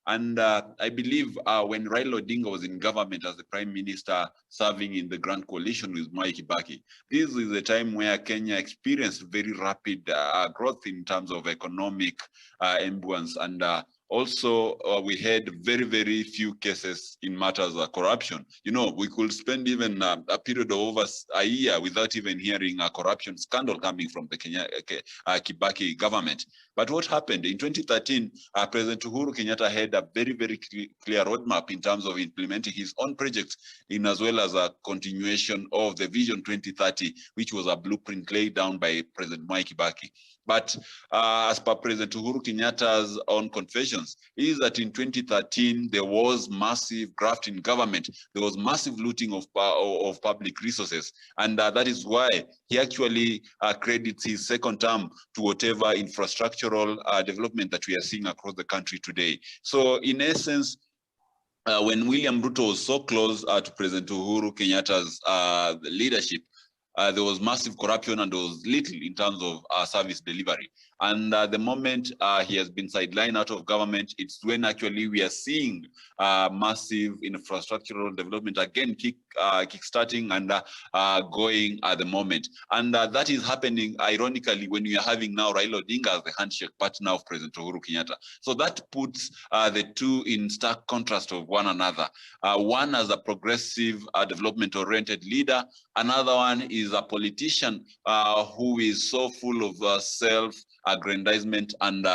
And I believe when Raila Odinga was in government as the prime minister, serving in the Grand Coalition with Mwai Kibaki, this is a time where Kenya experienced very rapid growth in terms of economic influence, and also we had very, very few cases in matters of corruption. You know, we could spend even a period of over a year without even hearing a corruption scandal coming from the Kibaki government. But what happened in 2013, President Uhuru Kenyatta had a very, very clear roadmap in terms of implementing his own projects, in as well as a continuation of the Vision 2030, which was a blueprint laid down by President Mwai Kibaki. But as per President Uhuru Kenyatta's own confessions, is that in 2013, there was massive graft in government. There was massive looting of public resources. And that is why he actually credits his second term to whatever infrastructural development that we are seeing across the country today. So in essence, when William Ruto was so close to President Uhuru Kenyatta's leadership, there was massive corruption and there was little in terms of service delivery. And the moment he has been sidelined out of government, it's when actually we are seeing massive infrastructural development again kickstarting and going at the moment. And that is happening ironically when we are having now Raila Odinga as the handshake partner of President Uhuru Kenyatta. So that puts the two in stark contrast of one another. One as a progressive development-oriented leader, another one is a politician who is so full of self-aggrandizement and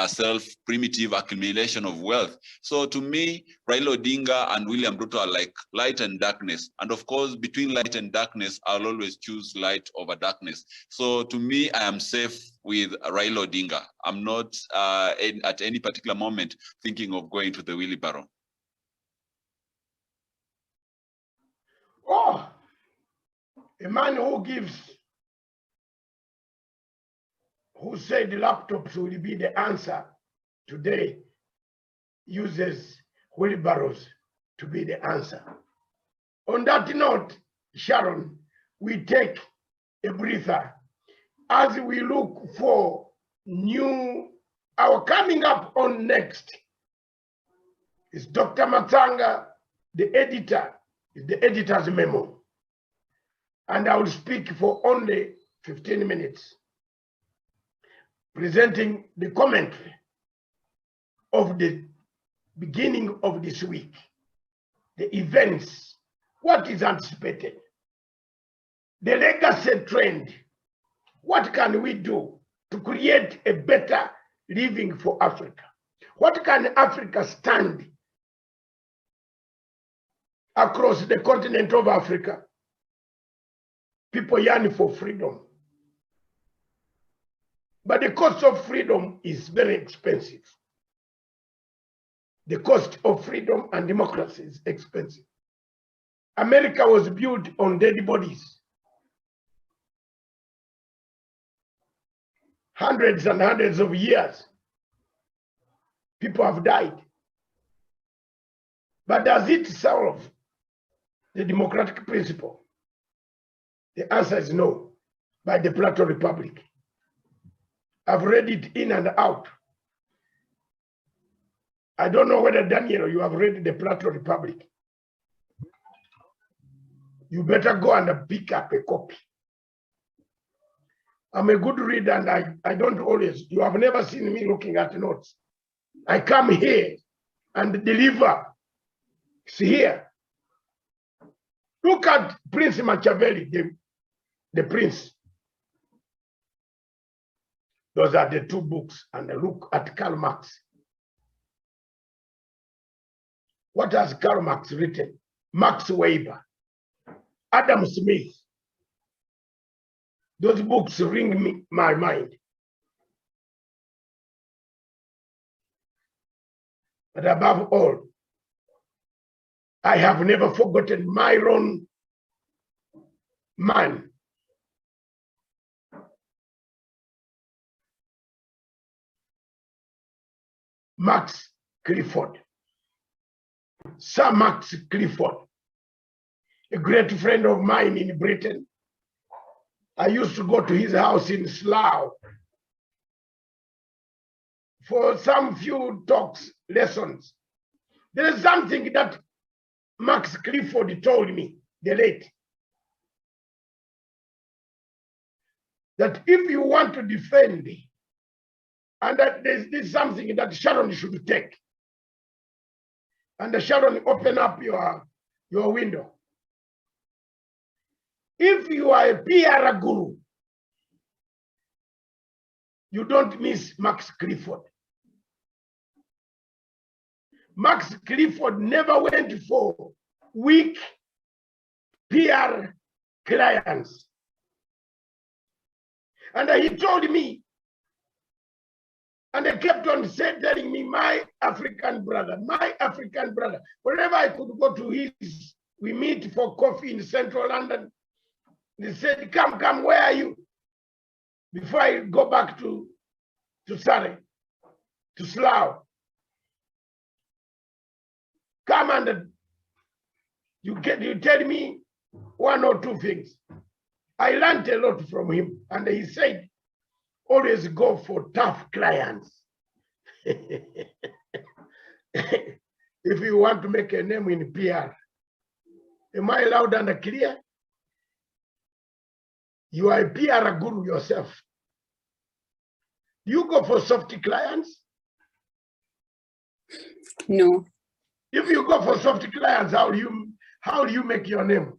self-primitive accumulation of wealth. So to me, Raila Odinga and William Ruto are like light and darkness. And of course, between light and darkness, I'll always choose light over darkness. So to me, I am safe with Raila Odinga. I'm not at any particular moment thinking of going to the wheelbarrow. Oh, a man who said laptops will be the answer today uses wheelbarrows to be the answer. On that note, Sharon, we take a breather as we look for our coming up on next is Dr. Masanga, the editor, is the editor's memo. And I will speak for only 15 minutes, presenting the commentary of the beginning of this week, the events, what is anticipated, the legacy trend, what can we do to create a better living for Africa? What can Africa stand across the continent of Africa? People yearn for freedom. But the cost of freedom is very expensive. The cost of freedom and democracy is expensive. America was built on dead bodies. Hundreds and hundreds of years, people have died. But does it solve the democratic principle? The answer is no, by the Plato Republic. I've read it in and out. I don't know whether, Daniel, you have read the Plato Republic. You better go and pick up a copy. I'm a good reader and I don't always, you have never seen me looking at notes. I come here and deliver. See here. Look at Prince Machiavelli, the prince. Those are the two books. And look at Karl Marx. What has Karl Marx written? Max Weber, Adam Smith, Those books ring my mind. But above all, I have never forgotten Myron Mann. Max Clifford. Sir Max Clifford, a great friend of mine in Britain. I used to go to his house in Slough for some few talks, lessons. There is something that Max Clifford told me, the late, that if you want to defend, and that there's something that Sharon should take, and Sharon, open up your window. If you are a PR guru, you don't miss Max Clifford. Max Clifford never went for weak PR clients. And he told me, and they kept on telling me, my African brother. Whenever I could go to his, we meet for coffee in central London. They said, come, where are you? Before I go back to Surrey, to Slough. Come and you tell me one or two things. I learned a lot from him, and he said, always go for tough clients. If you want to make a name in PR. Am I loud and clear? You are a PR guru yourself. You go for soft clients? No. If you go for soft clients, how do you make your name?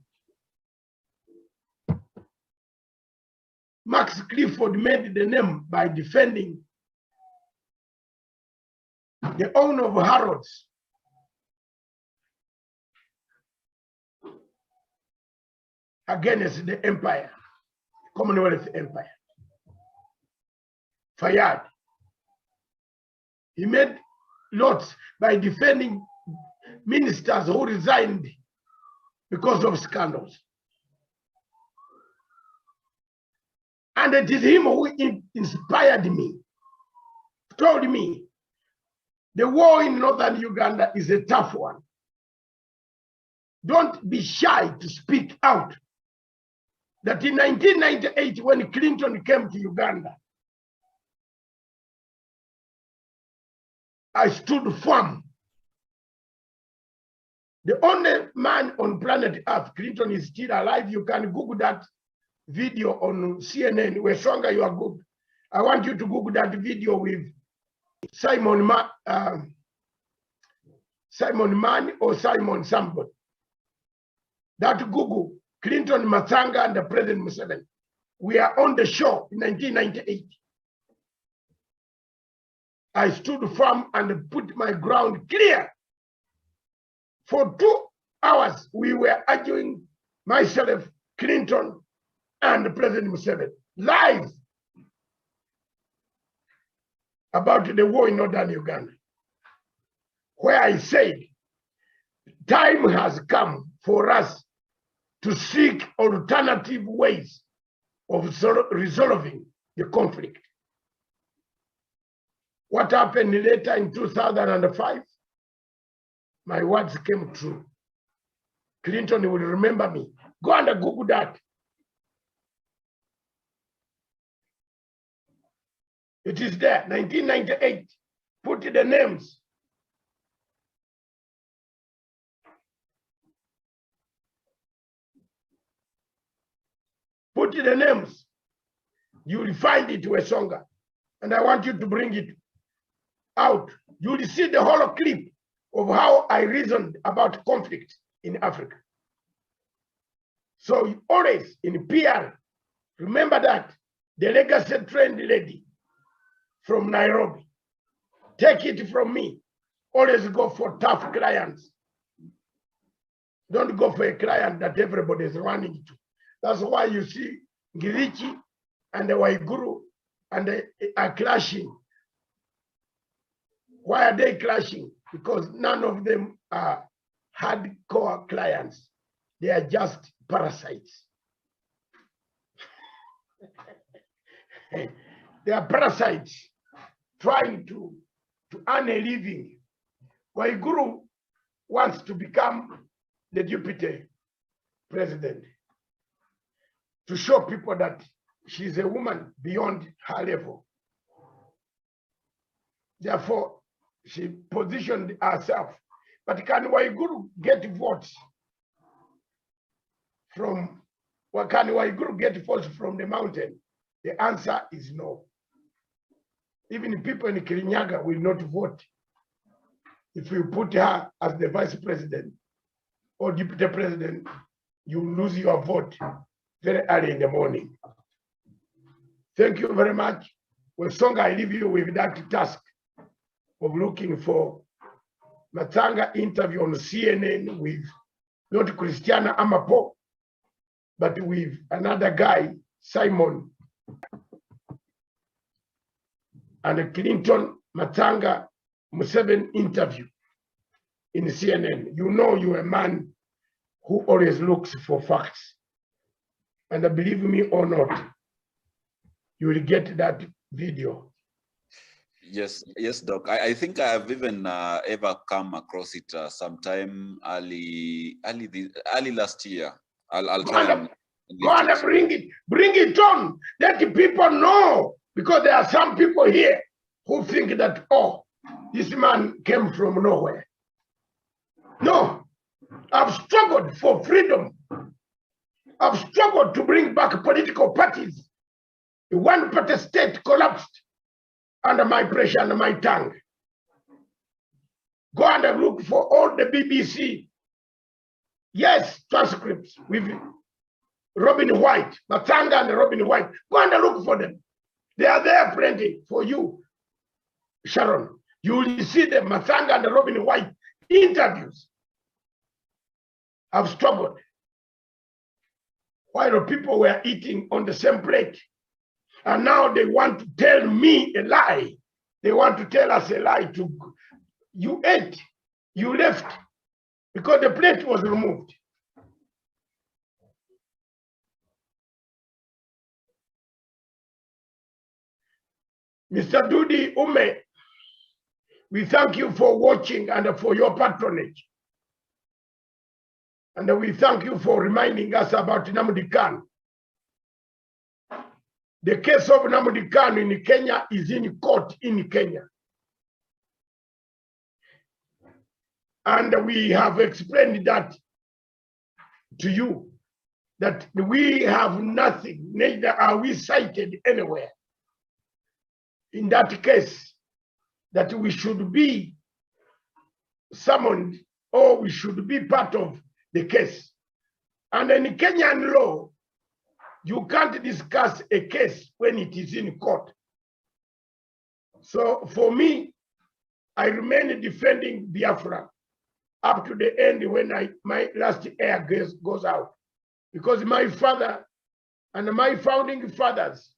Max Clifford made the name by defending the owner of Harrods. Against the empire, Commonwealth Empire. Fayad. He made lots by defending ministers who resigned because of scandals. And it is him who inspired me, told me, the war in northern Uganda is a tough one. Don't be shy to speak out. That in 1998, when Clinton came to Uganda, I stood firm. The only man on planet Earth, Clinton is still alive. You can Google that video on CNN. Wesonga, you are good. I want you to Google that video with Simon Mann or Simon somebody. That Google, Clinton, Matsanga, and the President Museveni. We are on the show in 1998. I stood firm and put my ground clear. For 2 hours, we were arguing, myself, Clinton, and President Museveni, live about the war in northern Uganda, where I said, time has come for us to seek alternative ways of resolving the conflict. What happened later in 2005? My words came true. Clinton will remember me. Go and Google that. It is there, 1998. Put the names. Put the names. You will find it, Wesonga. And I want you to bring it out. You will see the whole clip of how I reasoned about conflict in Africa. So always in PR, remember that the legacy trained lady from Nairobi, take it from me, always go for tough clients. Don't go for a client that everybody is running to. That's why you see Ngirichi and the Waiguru and they are clashing. Why are they clashing? Because none of them are hardcore clients. They are just parasites. They are parasites trying to earn a living. Waiguru wants to become the deputy president to show people that she's a woman beyond her level. Therefore, she positioned herself. But can Waiguru get votes from, can Waiguru get votes from the mountain? The answer is no. Even people in Kirinyaga will not vote if you put her as the vice president or deputy president. You lose your vote very early in the morning. Thank you very much. Wesonga, I leave you with that task of looking for Matsanga interview on CNN with not Christiana Amapo, but with another guy, Simon, and a Clinton Matsanga Museveni interview in CNN. You know you're a man who always looks for facts. And believe me or not, you will get that video. Yes, Doc. I think I have even ever come across it sometime early last year. I'll try and go and bring it on. Let the people know, because there are some people here who think that, oh, this man came from nowhere. No, I've struggled for freedom. I've struggled to bring back political parties. The one-party state collapsed under my pressure and my tongue. Go and look for all the BBC, yes, transcripts with Robin White, Matsanga and Robin White. Go and look for them. They are there plenty for you, Sharon. You will see the Matsanga and Robin White interviews. I've struggled. While people were eating on the same plate. And now they want to tell me a lie. They want to tell us a lie. You ate, you left, because the plate was removed. Mr. Dudi Ume, we thank you for watching and for your patronage. And we thank you for reminding us about Nnamdi Kanu. The case of Nnamdi Kanu in Kenya is in court in Kenya. And we have explained that to you, that we have nothing, neither are we cited anywhere in that case that we should be summoned or we should be part of the case. And in Kenyan law, you can't discuss a case when it is in court. So for me, I remain defending Biafra up to the end when my last air goes out. Because my father and my founding fathers,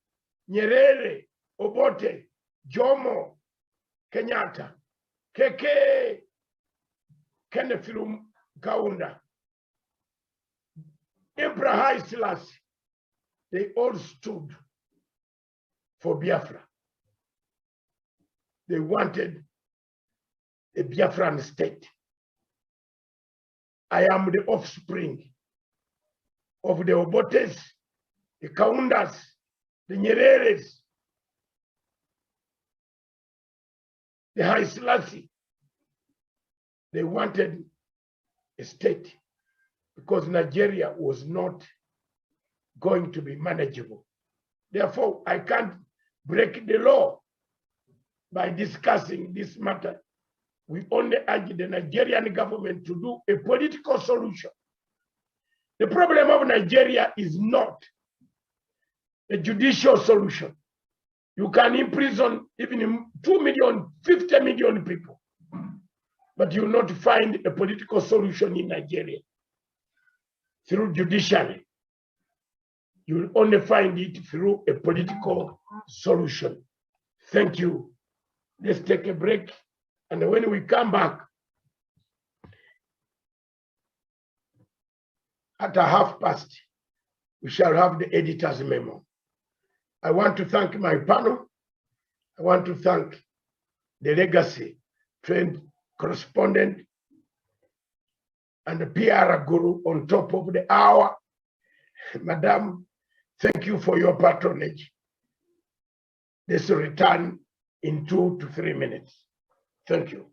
Nyerere, Obote, Jomo, Kenyatta, Keke, Kenneth Kaunda, Emperor Haile Selassie, they all stood for Biafra. They wanted a Biafran state. I am the offspring of the Obotes, the Kaundas, the Nyereres, the Haile Selassie. They wanted a state because Nigeria was not going to be manageable. Therefore, I can't break the law by discussing this matter. We only urge the Nigerian government to do a political solution. The problem of Nigeria is not a judicial solution. You can imprison even 2 million, 50 million people, but you will not find a political solution in Nigeria through judiciary. You'll only find it through a political solution. Thank you. Let's take a break. And when we come back at 1:30, we shall have the editor's memo. I want to thank my panel. I want to thank the legacy trained correspondent and the PR guru on top of the hour. Madam, thank you for your patronage. This will return in 2 to 3 minutes. Thank you.